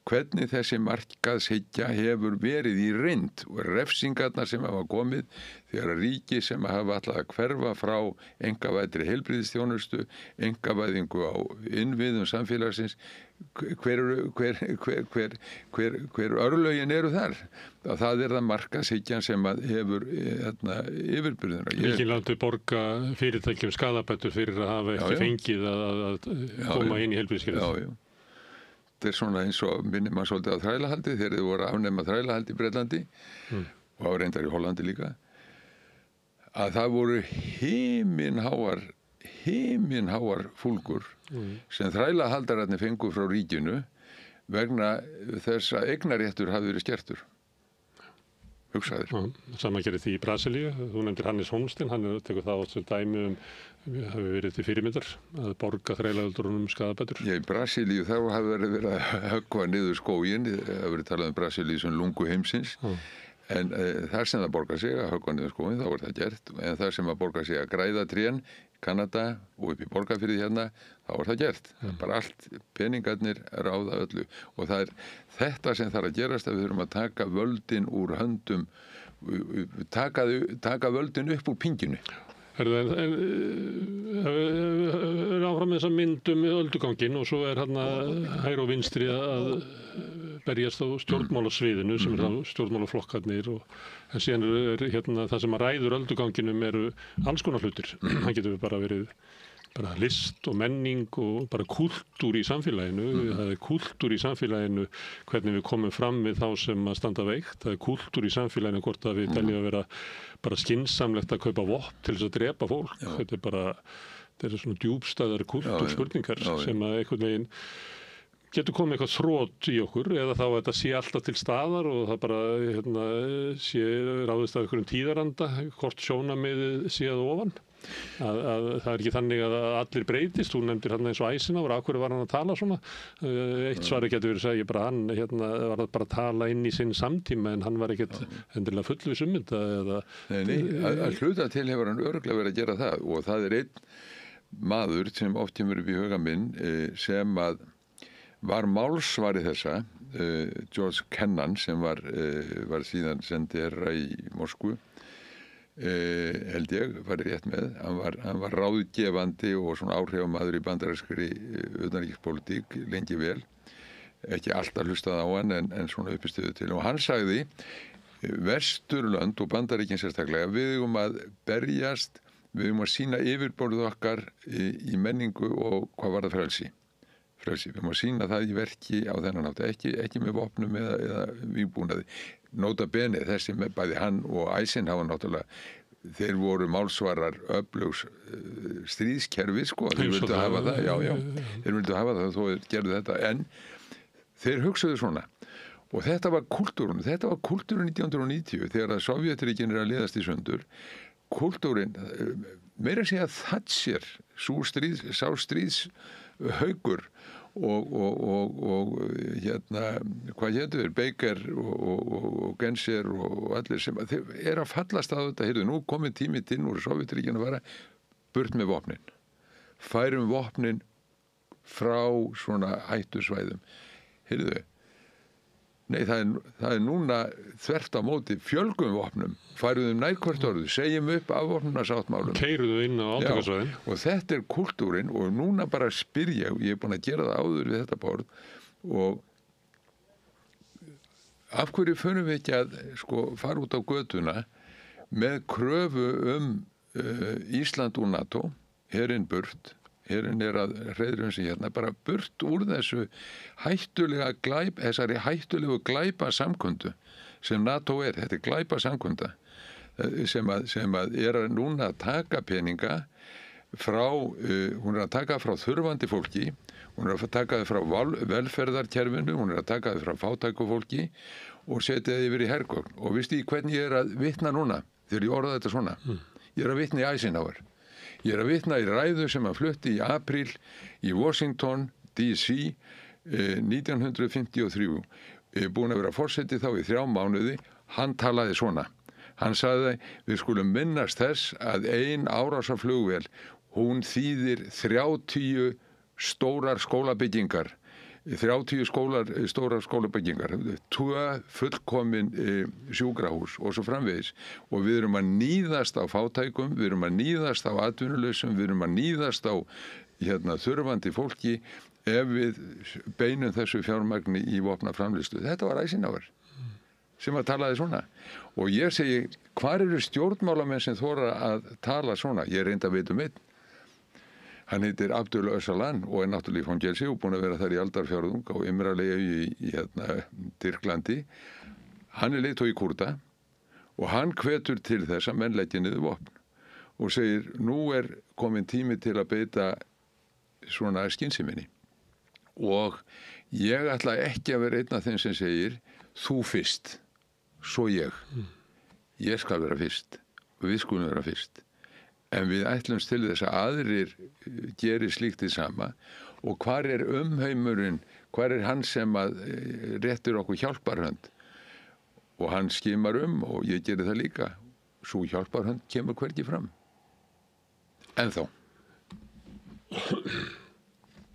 hvernig þessi markaðshyggja hefur verið í reynd og refsingarnar sem hafa komið þegar ríki sem hafa alltaf að hverfa frá einkavæddri heilbrigðisþjónustu, einkavæðingu á innviðum samfélagsins, hver örlögin eru þar. Það það markaðshyggjan sem hefur yfirbyrðina. Ríkin láti borga fyrirtækjum skaðabætur fyrir að hafa ekki fengið að koma inn í heilbrigðiskerfið. Já. Þetta svona eins og minnir maður svolítið á þrælahaldi þegar þið voru að afnema þrælahaldi í Bretlandi og á reyndar í Hollandi líka, að það voru himinháar fúlgur sem þrælahaldararnir fengu frá ríkinu vegna þess að eignaréttur hafði verið skertur. Hugsaðir. Sama gerir því í Brasilíu. Þú nefndir Hannes Holmstein, hann tekur það átt sem dæmi hafi verið til fyrirmyndar að borga þrælaöldrunum skaðabætur. Já, í Brasilíu þá hafi verið að höggva niður skóginn, það hafi verið talað Brasilíu sem lungu heimsins, en þar sem það borgar sig að höggva niður skóginn, þá það gert, en þar sem að borgar sig að græða trén, Kanada og upp í Borgarfirði hérna, þá það gert. Bara allt, peningarnir ráða öllu. Og það þetta sem þarf að gerast, að við þurfum að taka völdin úr höndum, taka völdin upp úr pinginu. Áfram með þessa mynd ölduganginn og svo hérna hægri og vinstri að berjast á stjórnmálasviðinu sem þá stjórnmálaflokkarnir en síðan hérna það sem að ræður ölduganginum eru alls konar hlutir. Það getur bara verið bara list og menning og bara kúltúr í samfélaginu. Það kúltúr í samfélaginu hvernig við komum fram við þá sem að standa veikt. Það kúltúr í samfélaginu hvort að við teljum að vera bara skynsamlegt að kaupa vopn til þess að drepa fólk. Þetta er svona djúpstæðar kúltúrspurningar sem að einhvern veginn getur komið eitthvað þrótt í okkur eða þá að þetta sé alltaf til staðar og það bara sé ráðist af einhverjum tíðaranda hvort sjónarmiðið sé að ofan. Að það er ekki þannig að allir breytist. Þú nefndir hann eins og Eisenhower, af hverju var hann að tala svona? Eitt svari getur verið að segja bara hann var bara að tala inn í sinn samtíma en hann var ekkert endilega fullviss um þetta. Nei, að hluta til hefur hann örugglega verið að gera það og það er einn maður sem oft kemur upp í huga minn sem að var málsvari þessa, George Kennan sem var síðan sendiherra í Moskvu, held ég, farið rétt með. Hann var ráðgefandi og svona áhrifamaður í bandarískri utanríkispólitík lengi vel. ekki alltaf hlustað á hann en svona uppistöðu til, og hann sagði Vesturlönd og Bandaríkin sérstaklega, við eigum að berjast, við eigum að sýna yfirborðið okkar í menningu og hvað var það frelsi, við eigum að sýna það í verki á þennan hátt, ekki með vopnum eða vígbúnaði. Nota bene, þessi með bæði hann og Eisenhower náttúrulega, þeir voru málsvarar öflugs stríðskerfi, sko, þeir vildu hafa það, þeir vildu hafa það þó þeir gerðu þetta, en þeir hugsaðu svona. Og þetta var kúltúrun 1990 þegar að Sovjetríkin að leiðast í sundur. Kúltúrin, meira að segja Thatcher, sá stríðshaukur og hérna, hvað hétu þeir, Baker og Genscher og allir sem að fallast að þetta, heyrðu, nú komið tími til úr Sovjetríkin að vara burt með vopnin. Færum vopnin frá svona hættusvæðum. Heyrðu, nei, það er núna þvert á móti, fjölgum vopnum, færuðum nærkvort orðu, segjum upp afvopnunarsáttmálum. Keyruðu inn á átakasvæðin. Og þetta er kúltúrin, og núna bara spyr ég er búin að gera það áður við þetta borð, og af hverju förum við ekki að fara út á götuna með kröfu Ísland úr NATO, herinn burt, herinn að hreiðra sig hérna, bara burt úr þessu þessari hættulegu glæpasamkundu sem NATO þetta er glæpasamkunda sem að núna að taka peninga frá, hún að taka frá þurfandi fólki, hún að taka þau frá velferðarkerfinu, hún að taka þau frá fátæku fólki og setja þau yfir í hergögn. Og veistu hvernig ég að vitna núna, þegar ég orða þetta svona, ég að vitna í Eisenhower. Ég að vitna í ræðu sem hann flutti í apríl í Washington, D.C. 1953. Búin að vera forseti þá í 3 mánuði. Hann talaði svona. Hann sagði, við skulum minnast þess að ein árásarflugvél, hún þýðir 30 stórar skólabyggingar. 30 stórar skólabyggingar, 2 fullkomin sjúkrahús og svo framvegis, og við erum að níðast á fátækum, við erum að níðast á atvinnulausum, við erum að níðast á þurfandi fólki ef við beinum þessu fjármagni í vopnaframleiðslu. Þetta var Eisenhower sem að talaði svona, og ég segi, hvar eru stjórnmálamenn sem þora að tala svona? Ég reyndi að vita einn. Hann heitir Abdul Öcalan og er náttúrulega í fangelsi og búin að vera þar í aldarfjórðung á Imraleyju í Tyrklandi. Hann er leiðtogi Kúrda og hann hvetur til þess að menn leggja niður vopn og segir, nú er komin tími til að beita svona skynseminni. Og ég ætla ekki að vera einn af þeim sem segir, þú fyrst, svo ég. Ég skal vera fyrst og við skulum vera fyrst. En við ætlumst til þess að aðrir geri slíkt því sama, og hvar er umheimurinn, hvar er hann sem að réttur okkur hjálparhönd, og hann skimar og ég geri það líka, svo hjálparhönd kemur hvergi fram ennþá.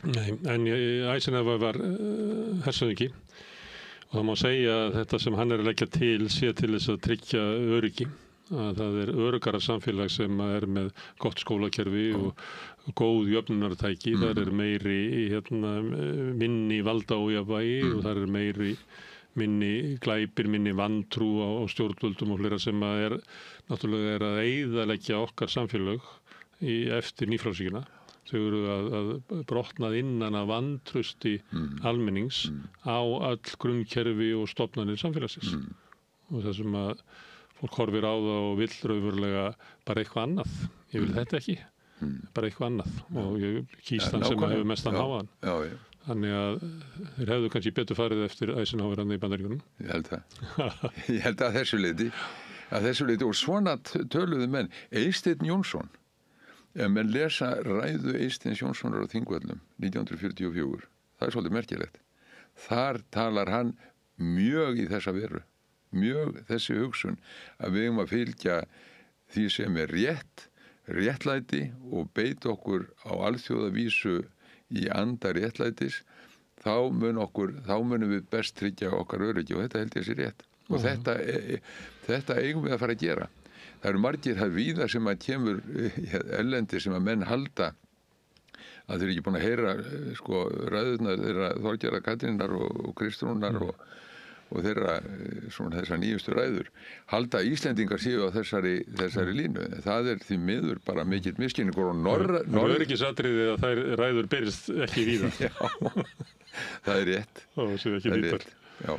Nei, en Eisenhower var hershöfðingi og það má segja að þetta sem hann er að leggja til sé til þess að tryggja öryggi, að það er öruggara samfélag sem er með gott skólakerfi og góð jöfnunartæki. Þar er minni valdaójafvægi og þar er minni glæpir, minni vantrú á stjórnvöldum og fleira sem að náttúrulega að eyðileggja okkar samfélag eftir nýfrjálshyggjuna. Þau eru að brotnað innan af vantrausti almennings á öll grunnkerfi og stofnanir samfélagsins. Og það sem að fólk horfir á það og vill raunverulega bara eitthvað annað. Ég vil þetta ekki, bara eitthvað annað. Og ég kýst hann sem hefur mestan háan. Þannig að þeir hefðu kannski betur farið eftir Eisenhower í Bandaríkjunum. Ég held það. Ég held að þessu leyti. Og svona töluðu menn. Eysteinn Jónsson, ef menn lesa ræðu Eysteins Jónssonar á Þingvöllum 1944, það er svolítið merkilegt. Þar talar hann mjög í þessa veru. Mjög þessi hugsun að við eigum að fylgja því sem er réttlæti og beita okkur á alþjóðavísu í anda réttlætis, þá munum við best tryggja okkar öryggi, og þetta held ég sé rétt. Og þetta eigum við að fara að gera. Það eru margir víða sem að kemur erlendi sem að menn halda að þeir ekki búin að heyra sko ræðurnar þeirra Þorgerðar Katrínar og Kristrúnar og þeirra svona þessar nýjustu ræður halda Íslendingar séu á þessari línu. Það því miður bara mikill misskilningur og Það er ekki satriði að þær ræður berist ekki víða. Já, það er rétt. Það er ekki nýttar. Já.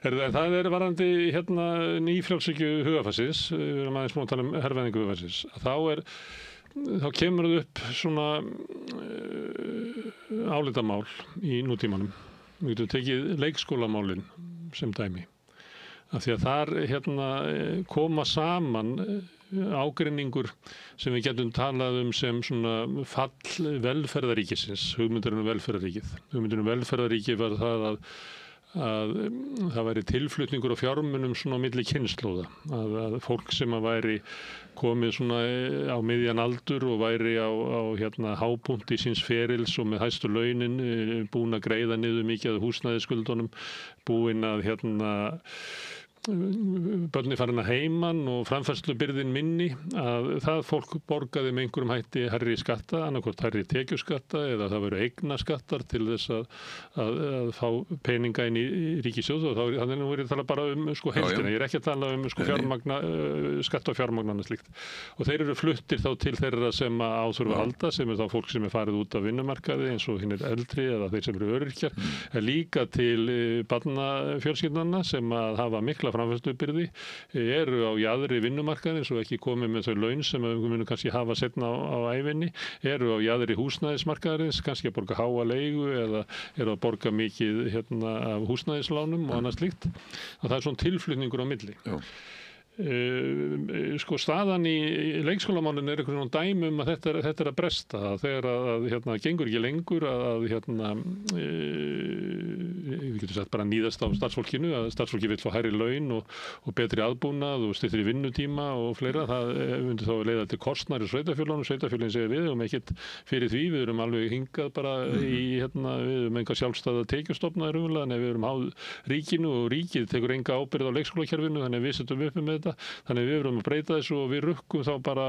Það er varandi hérna nýfrjálshyggju hugarfarsins, við erum aðeins múin að tala um herrvæðingu hugarfarsins, þá kemur það upp svona álitamál í nútímanum. Við getum tekið leikskólamálin sem dæmi. Af því að þar koma saman ágreiningur sem við getum talað sem svona fall velferðaríkisins, hugmyndurinn velferðaríkið. Hugmyndurinn velferðaríkið var það að það væri tilflutningur á fjármunum svona á milli kynslóða. Að fólk sem væri komið svona á miðjan aldur og væri á hápunkti síns ferils og með hæstu launin, búin að greiða niður mikið af húsnæðisskuldunum, búin að börni farin að heiman og framfærslubyrðin minni, að það fólk borgaði með einhverjum hætti hærri skatta, annarkvort hærri tekjuskatta eða það veru eignaskattar til þess að fá peninga inn í ríkissjóð og þannig nú er ég að tala bara sko heildina, ég er ekki að tala sko skatta og fjármagn og slíkt. Og þeir eru fluttir þá til þeirra sem áþurfa að halda, sem þá fólk sem farið út af vinnumarkaði eins og hinn eldri eða þeir sem eru öryrkjar, líka til barnafjölskyldnanna sem að hafa mikla framfærslubyrði, eru á jaðri vinnumarkaðins og ekki komið með þau laun sem við munum kannski hafa seinna á ævinni, eru á jaðri húsnæðismarkaðarins, kannski að borga háa leigu eða eru að borga mikið af húsnæðislánum og annað slíkt. Og það er svona tilflutningur á milli. Já. Sko staðan í leikskólamálinu er eitthvað svona dæmi að þetta er að bresta þegar að gengur ekki lengur að við getum sagt bara níðast á starfsfólkinu, að starfsfólki vill fá hærri laun og betri aðbúnað og styttri vinnutíma og fleira. Það myndi þá leiða til kostnaðar í sveitarfélögunum. Sveitarfélögin segir við erum ekkert fyrir því, við erum alveg hingað bara við erum enga sjálfstæða tekjustofna en við erum háð ríkinu og ríkið tekur enga ábyrgð á leikskólakerfinu, þannig að við setjum upp með þetta. Þannig við erum að breyta þessu og við rukkum þá bara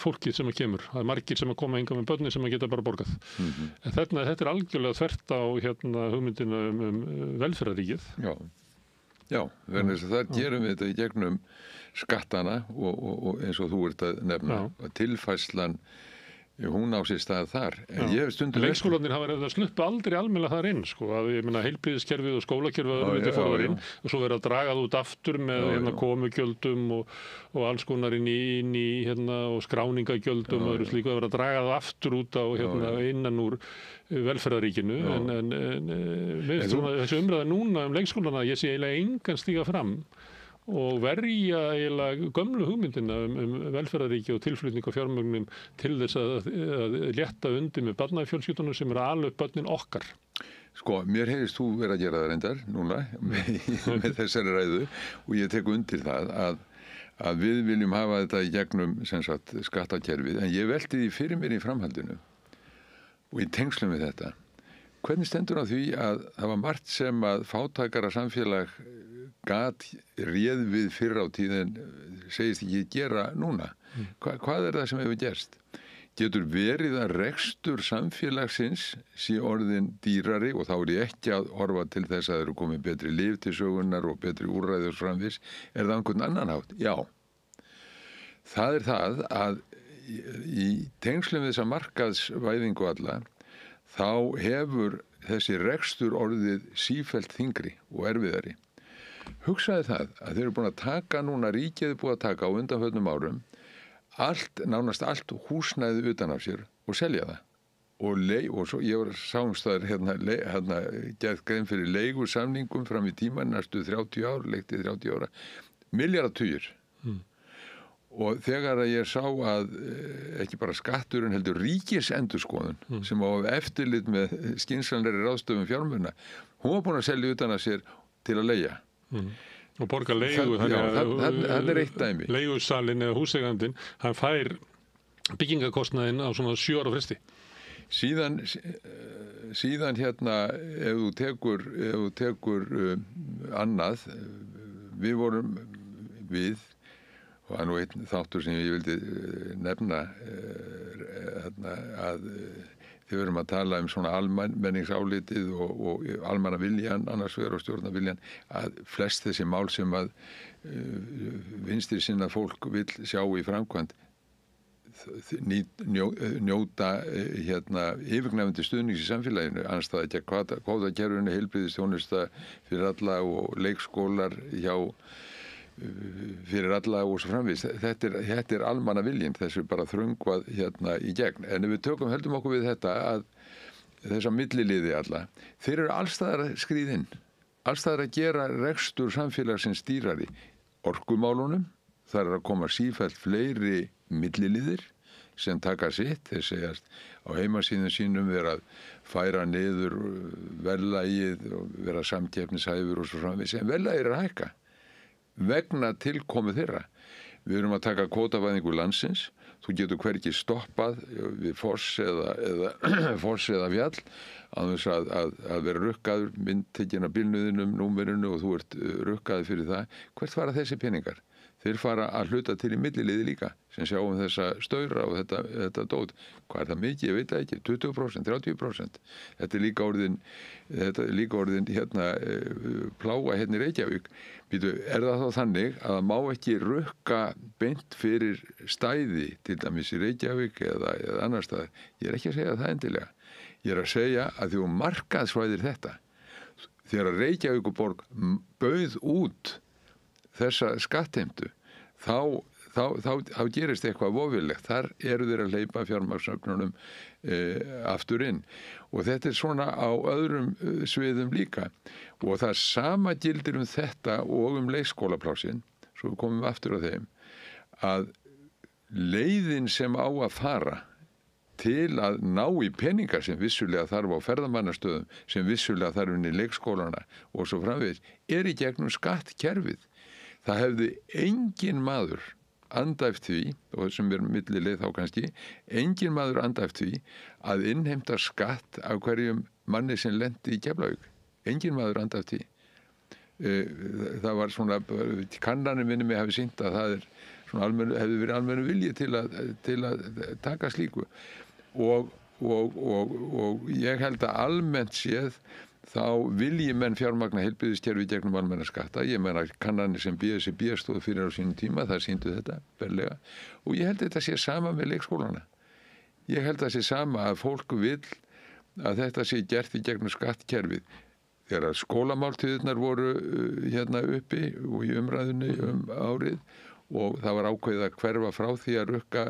fólkið sem kemur. Það er margir sem koma hingað með börnin sem geta bara borgað. En þetta er algjörlega þvert á hugmyndina velferðaríkið. Já, vegna þess að það gerum við þetta í gegnum skattana og eins og þú ert að nefna, tilfærslan hún á sér stað þar. En ég hef stundum leikskólarnir hafa sluppu aldrei almennilega þar inn, sko, að ég meina heilbrigðiskerfið og skólakerfið fór inn og svo verið að draga það út aftur með komugjöldum og alls konar inn í og skráningagjöldum og öðru slíku, að verið að draga það aftur út á innan úr velferðaríkinu en þessi umræða núna leikskólana, ég sé eiginlega engan stíga fram og verja eiginlega gömlu hugmyndina velferðaríki og tilflutning á fjármögnum til þess að létta undir með barnafjölskyldunum sem eru að ala upp börnin okkar. Sko, mér heyrist þú vera að gera það reyndar núna með þessari ræðu og ég tek undir það að við viljum hafa þetta í gegnum skattakerfið, en ég velti því fyrir mér í framhaldinu og í tengslum við þetta. Hvernig stendur á því að það var margt sem að fátækara samfélag gat réð við fyrr á tíðin segist ekki gera núna? Hvað er það sem hefur gerst? Getur verið að rekstur samfélagsins sé orðin dýrari, og þá er ég ekki að horfa til þess að það eru komið betri lyf til sögunnar og betri úrræður framvís, er það einhvern annan hátt? Já. Það er það að í tengslum við þessa markaðsvæðingu alla, þá hefur þessi rekstur orðið sífellt þyngri og erfiðari. Hugsaði það að þeir eru búin að taka núna, ríkið er búin að taka á undanförnum árum nánast allt húsnæði utan af sér og selja það. Og svo ég var sáumstæður gerð grein fyrir leigusamningum fram í tíman næstu 30 ár, leikti 30 ára, milljarðatugir. Og þegar ég sá að ekki bara skatturinn heldur ríkisendurskoðun sem á eftirlit með skynsamlegri ráðstöfum fjármuna, hún var búin að selja utan af sér til að leigja. Og borga leigu, það er eitt dæmi. Leigusalinn eða húseigandinn, hann fær byggingakostnaðinn á svona 7 ára fresti. Síðan ef þú tekur annað, við Það var nú einn þáttur sem ég vildi nefna að þið verum að tala svona almenningsálitið og almanna viljan, annars vegar og stjórna viljan, að flest þessi mál sem að vinstri sinna fólk vill sjá í framkvæmd njóta yfirgnæfandi stuðnings í samfélaginu, anstæða ekki að kvótakerfinu, heilbrigðisþjónusta fyrir alla og leikskólar fyrir alla og svo framvegis. Þetta er almanna viljinn, þessu bara þröngvað í gegn. En ef við höldum okkur við þetta, að þessa milliliði alla, þeir eru allstaðar að skríða inn, allstaðar að gera rekstur samfélagsins dýrari. Orkumálunum, það er að koma sífellt fleiri milliliðir sem taka sitt. Þeir segjast á heimasíðum sínum vera að færa niður verðlagið og vera samkeppnishæfur og svo framvegis. En verðlagið er að hækka vegna tilkomu þeirra. Við erum að taka kvótavæðingu landsins. Þú getur hvergi stoppað við foss eða fjall án þess að vera rukkaður, myndtekinn af bílnuðinum, númerinu, og þú ert rukkaður fyrir það. Hvert fara þessi peningar? Þeir fara að hluta til í milliliði líka, sem sjáum þessa staura og þetta dót. Hvað er það mikið? Ég veit það ekki. 20%, 30%. Þetta er líka orðin plága í Reykjavík. Er það þá þannig að það má ekki rukka beint fyrir stæði, til dæmis í Reykjavík eða annar stað? Ég er ekki að segja það endilega. Ég er að segja að því að markaðsvæðir þetta, þegar Reykjavíkurborg bauð út þessa skattheimtu, þá gerist eitthvað vofilegt. Þar eru þeir að hleypa fjármagnsögnunum aftur inn. Og þetta er svona á öðrum sviðum líka. Og það sama gildir þetta og leikskólaplásin, svo við komum aftur á þeim, að leiðin sem á að fara til að ná í peningar sem vissulega þarf á ferðamannastöðum, sem vissulega þarf inn í leikskólana og svo framvegis, er í gegnum skattkerfið. Það hefði engin maður andæft því, og sem er millilið þá kannski, engin maður andæft því að innheimta skatt af hverjum manni sem lendi í Keflavík. Engin maður andæft því. Það var svona, kannanir minni mig hafi sýnt að það hefði verið almennu vilji til að taka slíku. Og ég held að almennt séð þá vilji menn fjármagna heilbrigðiskerfi gegnum almenna skatta. Ég meina kannanir sem BSRB stóð fyrir á sínum tíma, það sýndu þetta berlega. Og ég held að þetta sé sama með leikskólana. Ég held að það sé sama að fólk vill að þetta sé gert í gegnum skattkerfið. Þegar skólamáltíðirnar voru uppi og í umræðunni árið, og það var ákveðið að hverfa frá því að rukka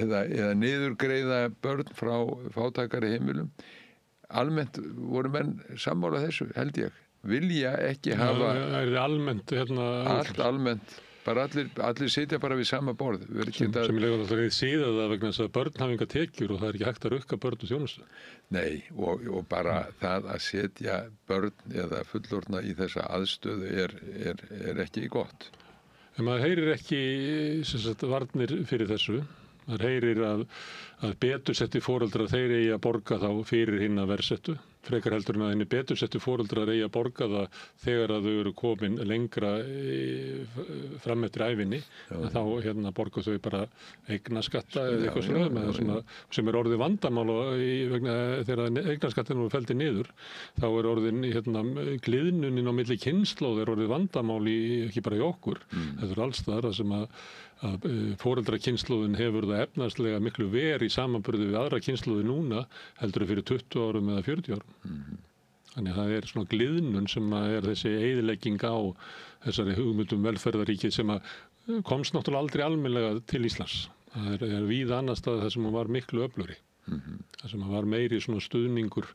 eða niðurgreiða börn frá fátækari heimilum. Almennt voru menn sammála þessu, held ég. Vilja ekki hafa... Er þið almennt allt almennt. Bara allir sitja bara við sama borð. Sem ég lega alltaf reyðið síðað að vegna þess að börn hafa enga tekjur og það er ekki hægt að rukka börn og þjónustu. Nei, og bara það að setja börn eða fullorðna í þessa aðstöðu er ekki gott. En maður heyrir ekki varnir fyrir þessu. Maður heyrir að betursetti foreldrar þeir eigi að borga þá fyrir hinn að verðsettu. Frekar heldur en að henni betursetti foreldrar eigi að borga það þegar að þau eru komin lengra fram eftir ævinni. Þá borga þau bara eignaskatta eða eitthvað svona, sem er orðið vandamál vegna þegar eignaskattinn er feldið niður. Þá er orðin gliðnunin á milli kynslóð er orðið vandamál ekki bara í okkur. Þetta er alls þar sem að foreldrakynslóðin hefur það efnaðslega miklu verið í samanburði við aðra kynslóði núna heldur fyrir 20 árum eða 40 árum. Þannig að það er svona gliðnun sem er þessi eyðilegging á þessari hugmyndum velferðaríkið sem komst náttúrulega aldrei almennilega til Íslands. Það er víða annars staðar þar sem hann var miklu öflugri. Það sem hann var meiri svona stuðningur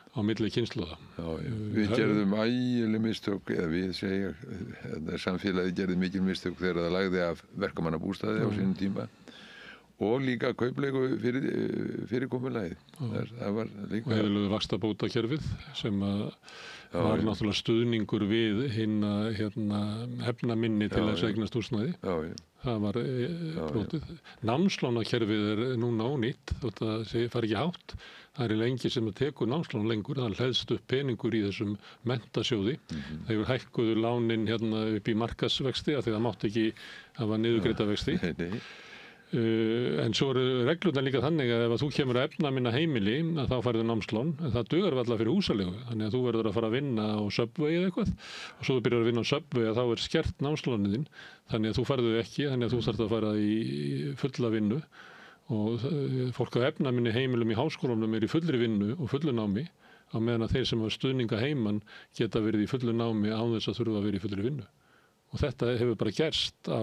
á milli kynslóða. Við gerðum ægileg mistök, eða við segja, samfélagið gerði mikil mistök þegar það lagði af verkamannabústaði á sínum tíma og líka kauplegu fyrirkomulagið. Það var líka... Og hefðilegu vaxtabótakerfið sem var náttúrulega stuðningur við hefnaminni til þess að eignast húsnæði. Það var brotið. Námslánakerfið núna ónýtt, þótt að það fari ekki hátt. Það lengi sem að tekur námslán lengur, það hleðst upp peningur í þessum mentasjóði. Það hefur hækkuðu lánin hérna upp í markaðsvexti af því það mátti ekki hafa niðurgreidda vexti. En svo eru reglurnar líka þannig að ef að þú kemur að efna minna heimili að þá færðu námslán, en það dugar varla fyrir húsalegu, þannig að þú verður að fara að vinna á Subway eða eitthvað og svo þú byrjar að vinna á Subway að þá skert námslánið þinn, þannig að þú færðu ekki, þannig að þú þarft að fara í fulla vinnu og fólk að efna minni heimilum í háskólanum í fullri vinnu og fullu námi á meðan að þeir sem hafa stuðninga heiman geta verið í fullu námi án þess að þurfa að vera í fullri vinnu. Og þetta hefur bara gerst á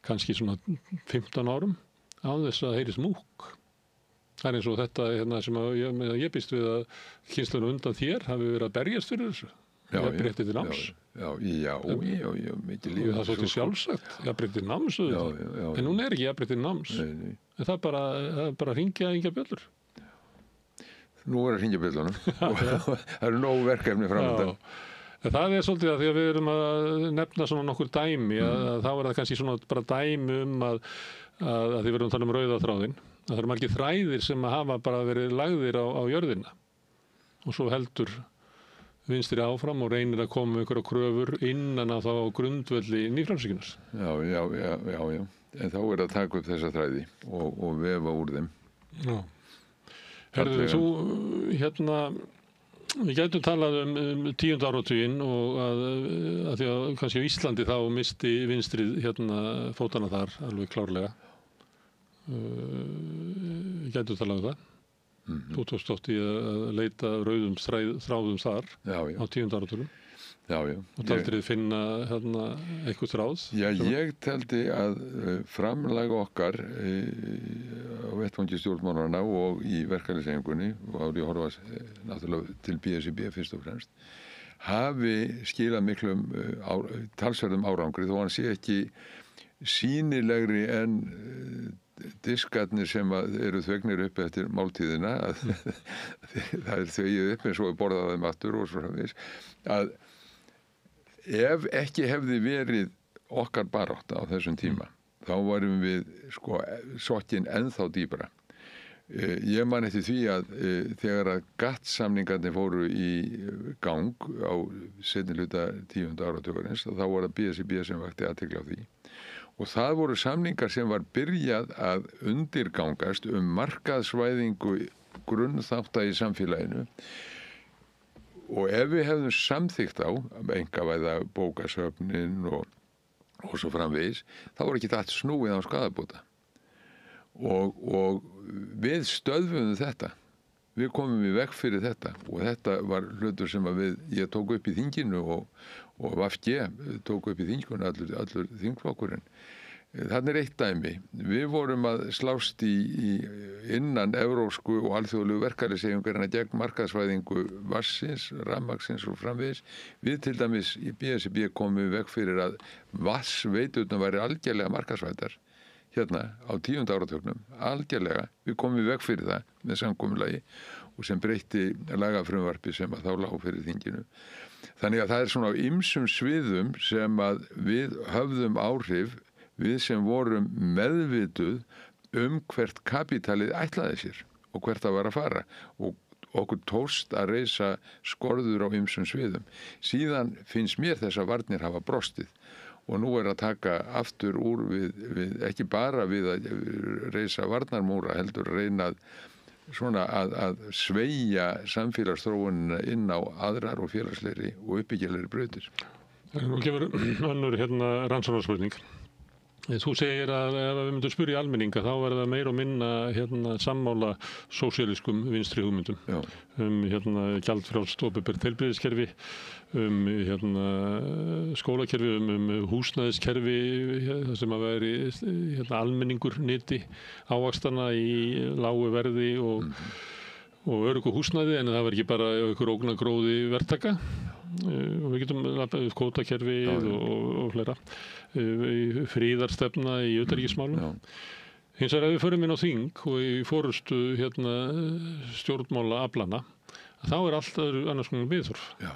kannski svona 15 árum án þess að heyrist múkk. Það eins og þetta hérna, sem ég býst við að kynslunum undan þér hafi verið að berjast fyrir þessu. Jafnrétti til náms. Já, mikið líf. Það er svolítið sjálfsagt, jafnrétti til náms. En hún ekki jafnrétti til náms. Nei. En það er bara að hringja bjöllur. Nú að hringja bjöllunum. Það eru nóg verkefni framöndan. Það svolítið að því að við erum að nefna svona nokkur dæmi að þá það kannski svona bara dæmi að því við erum að tala rauða þráðinn að það eru margir þræðir sem hafa bara verið lagðir á jörðina og svo heldur vinstri áfram og reynir að koma með einhverja kröfur innan að þá grundvelli nýfrjálshyggjunnar. Já. En þá að taka upp þessa þræði og vefa úr þeim. Já. Herðu, þú hérna við gætum talað um 10. áratuginn og að því að kannski á Íslandi þá misti vinstrið hérna fótana þar alveg klárlega. Við gætum talað um það. Þú tókst oft í að leita rauðum þráðum þar á 10. áratugnum. Já. Og taldir finna hérna eitthvað þráð? Já, ég teldi að framlag okkar á vettvangi stjórnmálanna og í verkalýðshreyfingunni og ég horfa náttúrulega til BSIB fyrst og fremst hafi skilað miklum talsverðum árangri þó hann sé ekki sýnilegri en diskarnir sem eru þvegnir upp eftir máltíðina það þvegið upp eins og borðað þeim aftur og svo framvegis að ef ekki hefði verið okkar barátta á þessum tíma þá varum við sokkin ennþá dýpra. Ég man eftir því að þegar að GATT-samningarnir fóru í gang á seinni hluta 10. áratugarins þá var það BSIB sem vakti athygli á því og það voru samningar sem var byrjað að undirgangast markaðsvæðingu grunnþátta í samfélaginu og ef við hefðum samþykkt á einkavæða bókasöfnin og svo framvegis þá var ekki allt snúið á skaðabóta og við stöðvum þetta við komum í veg fyrir þetta og þetta var hlutur sem ég tók upp í þinginu og VFG tók upp í þinginu allur þingflokkurinn. Þarna eitt dæmi. Við vorum að slást innan evrópsku og alþjóðlegu verkalýðshreyfingarinnar gegn markaðsvæðingu vatnsins, rafmagnsins og framvegis. Við til dæmis í BSIB komum við veg fyrir að vatnsveiturnar væri algjörlega markaðsvæddar hérna á 10. áratugnum. Algjörlega. Við komum við veg fyrir það með samkomulagi og sem breytti lagafrumvarpi sem að þá lá fyrir þinginu. Þannig að það er svona á ýmsum sviðum sem að við höfðum áhrif við sem vorum meðvituð hvert kapitalið ætlaði sér og hvert það var að fara og okkur tókst að reisa skorður á ýmsum sviðum. Síðan finnst mér þess að varnir hafa brostið og nú að taka aftur úr við ekki bara við að reisa varnarmúra heldur reyna að sveigja samfélagsþróunina inn á aðrar og félagslegri og uppbyggjulegri brautir. Nú kemur önnur rannsóknarspurning. Þú segir að ef við myndum spyrja almenninga þá er það meira og minna sammála sósíalískum vinstri hugmyndum gjaldfrjálst opinbert heilbrigðiskerfi skólakerfi húsnæðiskerfi það sem að veri almenningur nyti ávaxtana í lágu verði og öruggu húsnæði en það var ekki bara einhver ógnargróði verktaka og við getum kvótakerfið og fleira fríðarstefna í utanríkismálum. Hins vegar ef við förum inn á þing og í forystu stjórnmála aflana þá allt annars konar viðhorf. Já.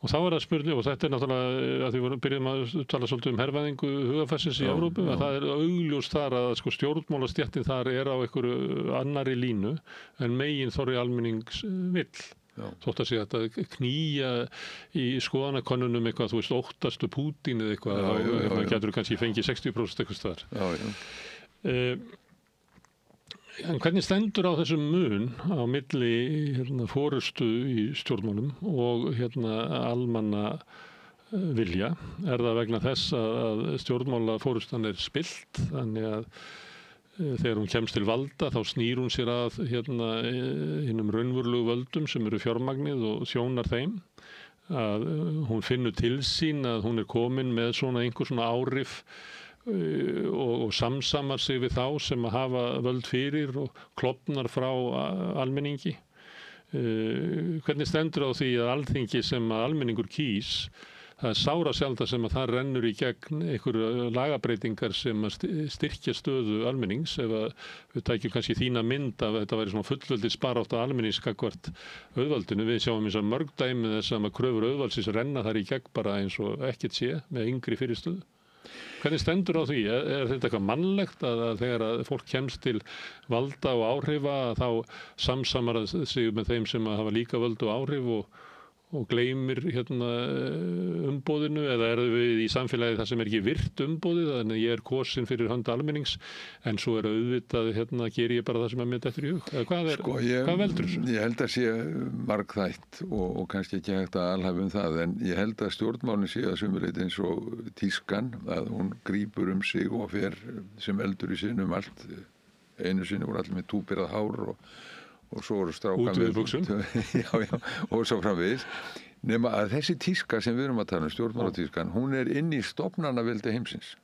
Og þá það spurning, og þetta náttúrulega, að við byrjum að tala svolítið hervæðingu hugarfarsins í Evrópu, að það augljóst þar að sko, stjórnmálastéttin þar á einhverju annarri línu en megin þorri almennings vill. Þótt að sé að knýja í skoðanakönnunum eitthvað, þú veist, óttastu Pútín eða eitthvað, þá getur þú kannski fengið 60% eitthvað staðar. En hvernig stendur á þessum mun á milli forystu í stjórnmálum og almanna vilja? Það vegna þess að stjórnmálafórustan spillt, þannig að þegar hún kemst til valda þá snýr hún sér að hinum raunverulegu völdum sem eru fjármagnið og þjónar þeim, að hún finnur til sín að hún komin með einhver svona áhrif og samsamar sig við þá sem að hafa völd fyrir og klofnar frá almenningi. Hvernig stendur á því að Alþingi sem að almenningur kýs, það sára sjálfda sem að það rennur í gegn einhverju lagabreitingar sem að styrkja stöðu almennings, ef að við tækjum kannski þína mynd af þetta væri svona fullveldis barátta almennings gagnvart auðvaldinu. Við sjáum eins og mörg dæmi þess að kröfur auðvaldsins renna þar í gegn bara eins og ekkert sé með yngri fyrirstöðu. Hvernig stendur á því? Þetta eitthvað mannlegt að þegar að fólk kemst til valda og áhrifa þá samsamar sig með þeim sem að hafa líka völd og áhrif og gleymir umboðinu, eða við í samfélagi það sem ekki virt umboðið, þannig að ég kosin fyrir hönd almennings en svo auðvitað ger ég bara það sem að mér dettur í hug. Hvað veldur þessu? Ég held að sé margþætt og kannski ekki hægt að alhæfa það, en ég held að stjórnmálin sé að sumuleyti eins og tískan, að hún grípur sig og fer sem eldur í sinu allt. Einu sinni voru allir með túpirað hár og svo voru strákar með buxum. Og svo framvegis, nema að þessi tíska sem við erum að tala stjórnmálatískan, hún inni í stofnanaveldi heimsins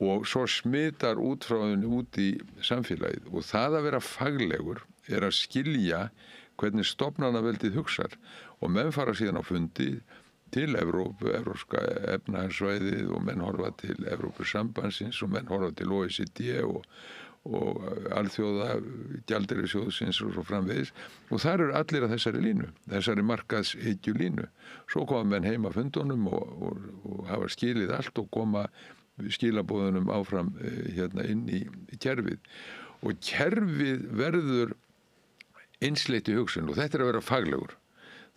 og svo smitar út frá henni út í samfélagið, og það að vera faglegur að skilja hvernig stofnanaveldið hugsar, og menn fara síðan á fundi til Evrópska efnahagssvæðið, og menn horfa til Evrópusambandsins og menn horfa til OECD og alþjóða gjaldeyrisjóðsins og svo framvegis, og þar allir að þessari línu, þessari markaðshyggju línu. Svo koma menn heim af fundunum og hafa skilið allt og koma skilaboðunum áfram inn í kerfið, og kerfið verður einsleitt í hugsun, og þetta að vera faglegur.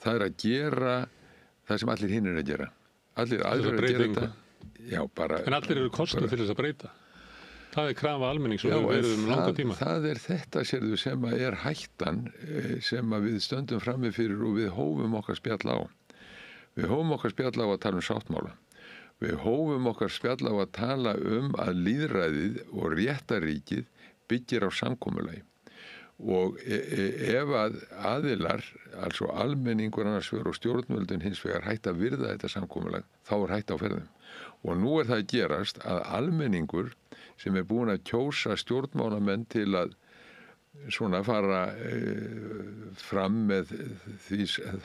Það að gera það sem allir hinir að gera. Allir aðrir að gera þetta. Já, bara, en allir eru kostnir til þess að breyta. Það krafa almennings og hefur verið langa tíma. Það þetta, sérðu, sem að hættan sem að við stöndum frammi fyrir, og við hófum okkar spjall á. Við hófum okkar spjall á að tala sáttmála. Við hófum okkar spjall á að tala að lýðræðið og réttaríkið byggir á samkomulagi. Og ef að aðilar, altså almenningur annars vegar og stjórnvöldin hins vegar hætta að virða þetta samkomulag, þá hætta á ferðum. Og nú það að gerast að almenningur sem búin að kjósa stjórnmálamenn til að svona fara fram með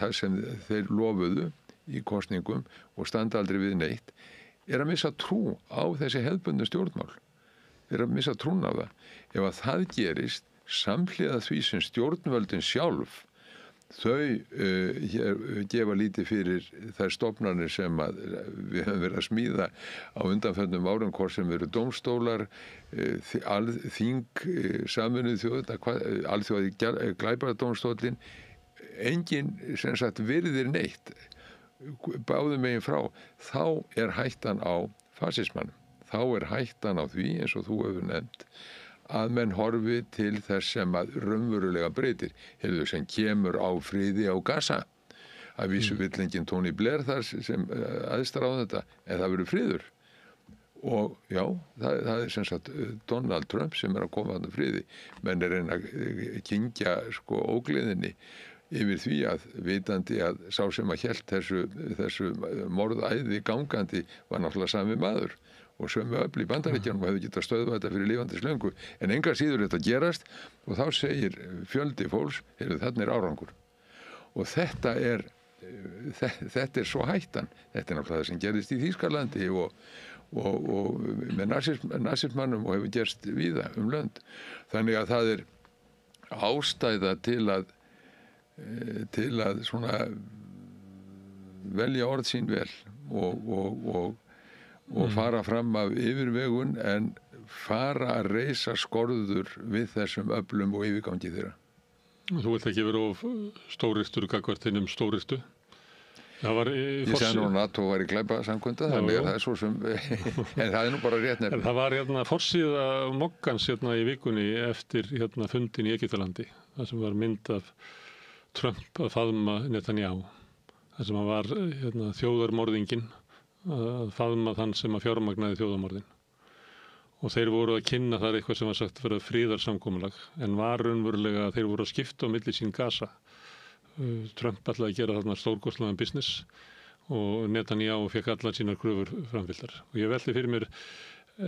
það sem þeir lofuðu í kosningum og standa aldrei við neitt, að missa trú á þessi hefðbundnu stjórnmál. Að missa trún á það. Ef að það gerist samhliða því sem stjórnvöldin sjálf, þau gefa lítið fyrir þær stofnanir sem við höfum verið að smíða á undanförnum árum, hvort sem eru dómstólar, þing, Sameinuðu þjóðirnar, alþjóðaði glæpadómstólinn, enginn sem sagt virðir neitt, báðum megin frá, þá hættan á fasismannum. Þá hættan á því, eins og þú hefur nefnt, að menn horfi til þess sem að raunverulega breytir, sem kemur á friði á Gaza. Að vísu vill enginn Tony Blair þar sem aðstar á þetta, en það verður friður. Og já, það sem sagt Donald Trump sem að koma að friði, menn reyna að kyngja ógleðinni yfir því að vitandi að sá sem að hélt þessu morðæði gangandi var náttúrulega sami maður og sömu öfl í Bandaríkjunum og hefði getað stöðvað þetta fyrir lifandis löngu, en engar síður þetta gerast, og þá segir fjöldi fólks, þarna árangur. Og þetta svo hættan. Þetta náttúrulega það sem gerðist í Þýskalandi og með nasismannum og hefur gerst víða lönd. Þannig að það ástæða til að til að svona velja orð sín vel og fara fram af yfirvegun en fara að reisa skorður við þessum öflum og yfirgangi þeirra. Þú vilt ekki vera of stóristur gagnvart hinum stóristu? Það var Ég segi nú að NATO var í glæpasamkunda, þannig að það svo sem, en það nú bara rétt nefn. Það var forsíða moggans í vikunni eftir fundin í Egyptalandi, það sem var mynd af Trump að faðma Netanyahu, það sem var þjóðarmorðinginn að faðma þann sem að fjármagnaði þjóðarmorðin. Og þeir voru að kynna þar eitthvað sem var sagt að vera friðarsamkomulag, en var raunverulega að þeir voru að skipta á milli sín Gaza. Trump ætlaði að gera þarna stórkostlegan business og Netanyahu fekk allar sínar kröfur framfylgdar. Og ég velti fyrir mér,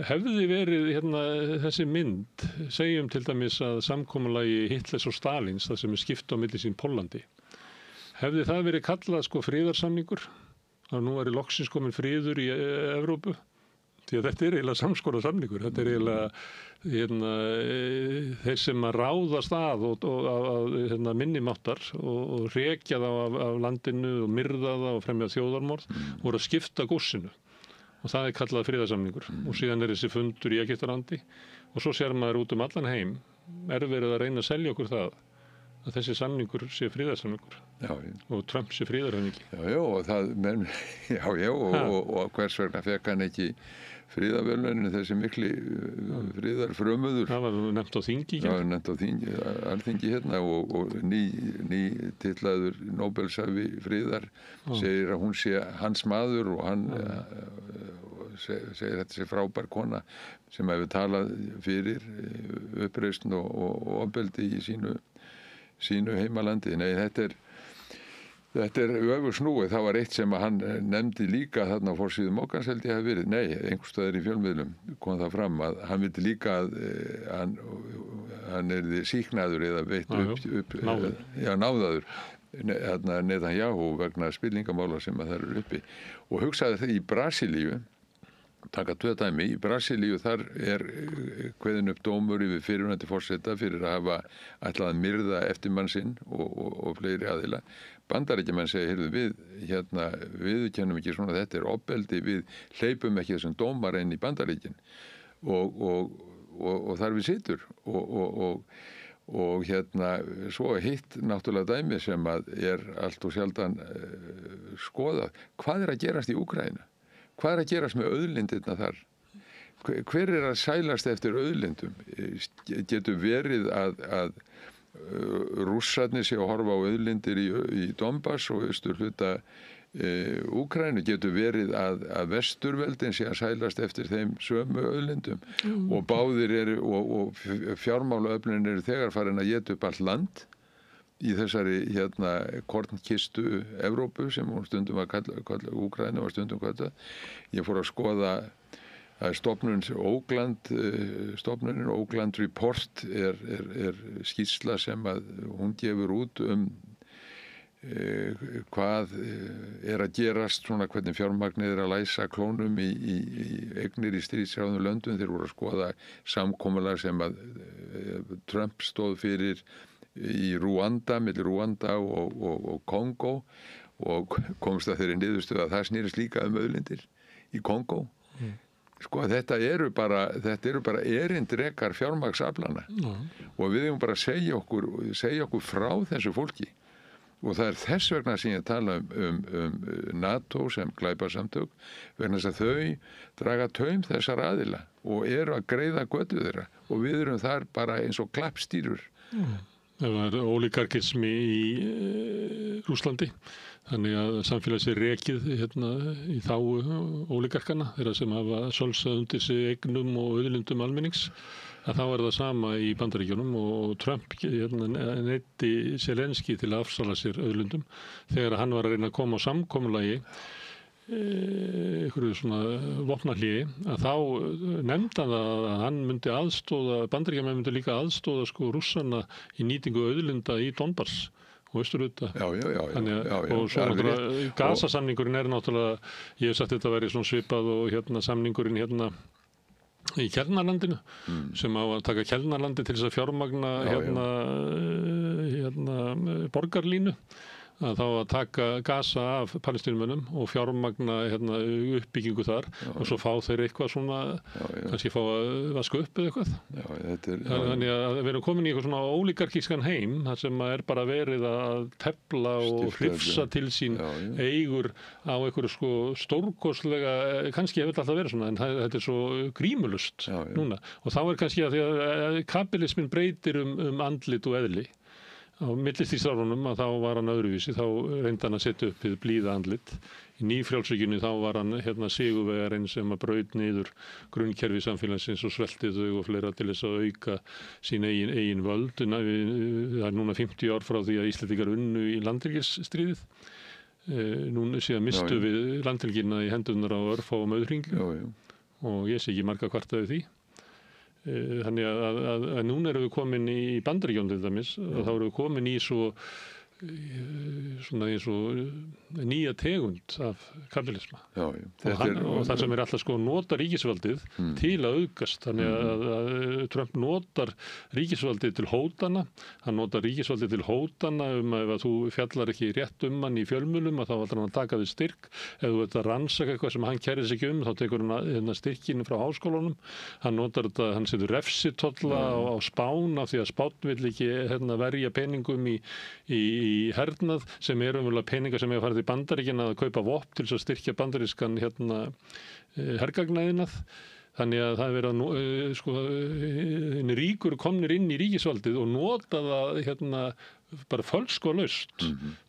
hefði verið þessi mynd, segjum til dæmis að samkomulagi Hitlers og Stalins, það sem er skipta á milli sín Póllandi, hefði það verið kallað friðarsamningur? Að nú er loksins komin friður í Evrópu? Því að þetta er eiginlega samskonar samningur. Þetta er eiginlega þeir sem að ráðast að minnimáttar og rekja þá af landinu og myrða það og fremja þjóðarmorð voru að skipta góssinu. Og það er kallað friðarsamningur. Og síðan er þessi fundur í Egyptalandi og svo sér maður út allan heim verið að reyna að selja okkur það að þessi samningur sé friðarsamningur. Já, og Trump sé friðarhöfningi. Og hvers vegna fekk hann ekki friðarverðlauninu þessi mikli friðarfrömuður. Það var nefnt á þingi. Já, nefnt á þingi, alþingi og ný titlaður Nóbelshafi friðar segir að hún sé hans maður og hann segir þetta sé frábær kona sem hefur talað fyrir uppreisn og ofbeldi í sínu heimalandi. Nei, þetta er öfugsnúið. Það var eitt sem hann nefndi líka þarna á forsíðu moggans held ég hafi verið. Nei, einhvers staðar í fjölmiðlum kom það fram að hann vildi líka að hann yrði sýknaður eða veitt upp náðaður Netanyahu vegna spillingamála sem að það eru uppi. Og hugsaði það í Brasilíu, taka 2 dæmi, í Brasilíu þar er kveðinn upp dómur yfir fyrrverandi forseta fyrir að hafa ætlað að myrða eftirmann sinn og fleiri aðila. Bandaríkjamenn segja, heyrðu við kennum ekki svona, þetta er ofbeldi, við hleypum ekki þessum dómar inn í Bandaríkin og þar við situr og svo hitt náttúrulega dæmi sem að er allt og sjaldan skoðað. Hvað er að gerast í Úkraínu? Hvað er að gerast með auðlindirna þar? Hver er að sælast eftir auðlindum? Getur verið að Rússarnir sé að horfa á auðlindir í Donbass og austurhluta Úkraínu? Getur verið að vesturveldin sé að sælast eftir þeim sömu auðlindum? Og báðir og fjármálaöflin eru þegar farin að éta upp allt land í þessari kornkistu Evrópu sem hún stundum að kalla Úkraínu var stundum kallað. Ég fór að skoða að stofnunin Oakland Report er skýrsla sem að hún gefur út hvað er að gerast, svona hvernig fjármagnið er að læsa klónum í eignir í stríðshrjáðum löndum. Þeir voru að skoða samkomulag sem að Trump stóð fyrir í Rúanda, milli Rúanda og Kongó og komst að þeirri niðurstöðu að það snýrist líka auðlindir í Kongó. Sko, þetta eru bara erindrekar fjármagnsaflana og við eigum bara að segja okkur frá þessu fólki. Og það er þess vegna sem ég tala um NATO sem glæpasamtök, vegna þess að þau draga taum þessar aðila og eru að greiða götu þeirra og við erum þar bara eins og klappstýrur. Það var ólíkarkismi í Rússlandi, þannig að samfélags er rekið í þágu ólíkarkana, þeirra sem hafa sölsað undir sig eignum og auðlindum almennings, að þá er það sama í Bandaríkjunum og Trump neyddi Zelenský til að afsala sér auðlindum þegar hann var að reyna að koma á samkomulagi einhverju svona vopnahléi, að þá nefndi hann að hann myndi aðstóða, Bandaríkjamenn myndi líka aðstóða Rússana í nýtingu auðlinda í Donbass og austurhluta. Og svo náttúrulega Gaza-samningurinn er náttúrulega, ég hef sagt þetta væri svona svipað og samningurinn í Kjarnalandinu sem á að taka Kjarnalandi til þess að fjármagna borgarlínu, að þá að taka Gaza af Palestínumönnum og fjármagna uppbyggingu þar og svo fá þeir eitthvað svona, kannski fá að vaska upp eða eitthvað. Þannig að við erum komin í eitthvað svona ólíkarkískan heim, þar sem er bara verið að tefla og hrifsa til sín eigur á einhverju sko stórkostlega, kannski hefur alltaf verið svona, en þetta er svo grímulust núna. Og þá er kannski að því að kapitalismin breytir andlit og eðli. Á millistríðsárunum að þá var hann öðruvísi, þá reyndi hann að setja upp hið blíða andlit. Í nýfrjálsríkjunni þá var hann sigurvegarinn sem að braut niður grunnkerfi samfélagsins og svelti þau og fleira til þess að auka sín eigin völd. Það er núna 50 ár frá því að Íslendingar unnu í landhelgisstríðið. Núna síðan mistu við landhelgina í hendurnar á örfáum auðhringjum og ég sé ekki marga kvarta við því. Þannig að núna erum við komin í Bandaríkjunum til dæmis og þá erum við komin í svona eins og nýja tegund af kapitalisma og það sem er alltaf sko nota ríkisvaldið til að aukast, þannig að Trump notar ríkisvaldið til hótana, hann notar ríkisvaldið til hótana ef að þú fjallar ekki rétt hann í fjölmjölum að þá ætlar hann að taka þig styrk, ef þú ert að rannsaka eitthvað sem hann kærir sig ekki þá tekur hann styrkinu frá háskólanum, hann notar þetta, hann setur refsitolla á Spán af því að Spán vill ekki verja peningum í hernað sem umverulega peningar sem hefur farið til Bandaríkjanna að kaupa vopn til þess að styrkja bandarískan hergagnaðinað. Þannig að það er verið að ríkur komnir inn í ríkisvaldið og nota það bara fölskolaust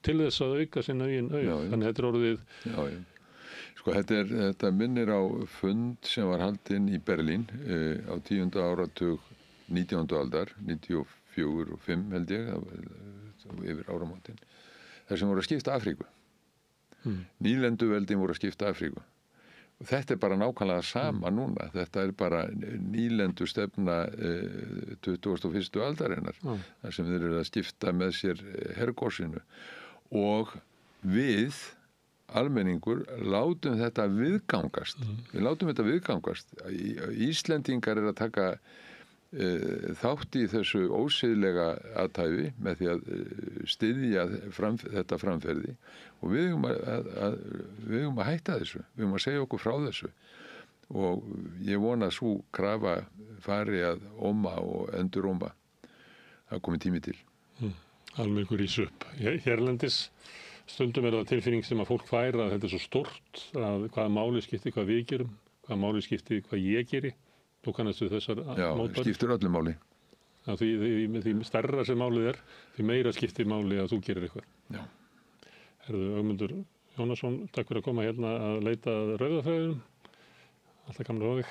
til þess að auka sinna eigin auð. Þannig að þetta er orðið. Sko þetta minnir á fund sem var haldinn í Berlín á 10. áratug 19. aldar, 94 og 5 held ég, yfir áramótin, þar sem voru að skipta Afríku. Nýlenduveldin voru að skipta Afríku. Og þetta er bara nákvæmlega sama núna. Þetta er bara nýlendu stefna 21. aldarinnar, þar sem þeir eru að skipta með sér hergósinu. Og við, almenningur, látum þetta viðgangast. Við látum þetta viðgangast. Íslendingar eru að taka þátt í þessu ósiðlega athæfi með því að styðja þetta framferði og við eigum að hætta þessu, við eigum að segja okkur frá þessu og ég vona að sú krafa fari að óma og endur óma. Það komið tími til. Almenningur rís upp. Hérlendis stundum er það tilfinning sem að fólk fær að þetta er svo stórt að hvaða máli skipti hvað við gerum, hvaða máli skipti hvað ég geri. Þú kannast við þessar mótbæri. Já, skiptir öllu máli. Því stærra sem málið er, því meira skiptir máli að þú gerir eitthvað. Já. Herðu, Ögmundur Jónasson, takk fyrir að koma að leita að rauðafræðinum. Alltaf gamla á þig.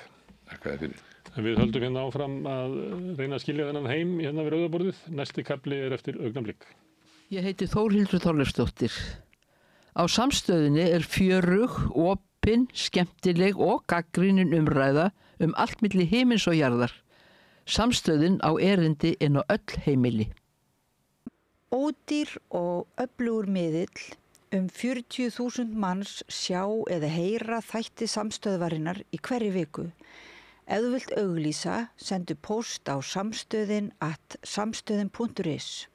Takk fyrir. En við höldum áfram að reyna að skilja þennan heim við rauðaborðið. Næsti kafli er eftir augnablik. Ég heiti Þórhildur Þorleifsdóttir. Á Samstöðinni er fjörug, opin, skemmtileg og gagnrýnin umræða allt milli himins og jarðar. Samstöðin á erindi inn á öll heimili. Ódýr og öflugur miðill 40.000 manns sjá eða heyra þætti samstöðvarinnar í hverri viku. Ef þú vilt auglýsa, sendu póst á samstöðin@samstöðin.is.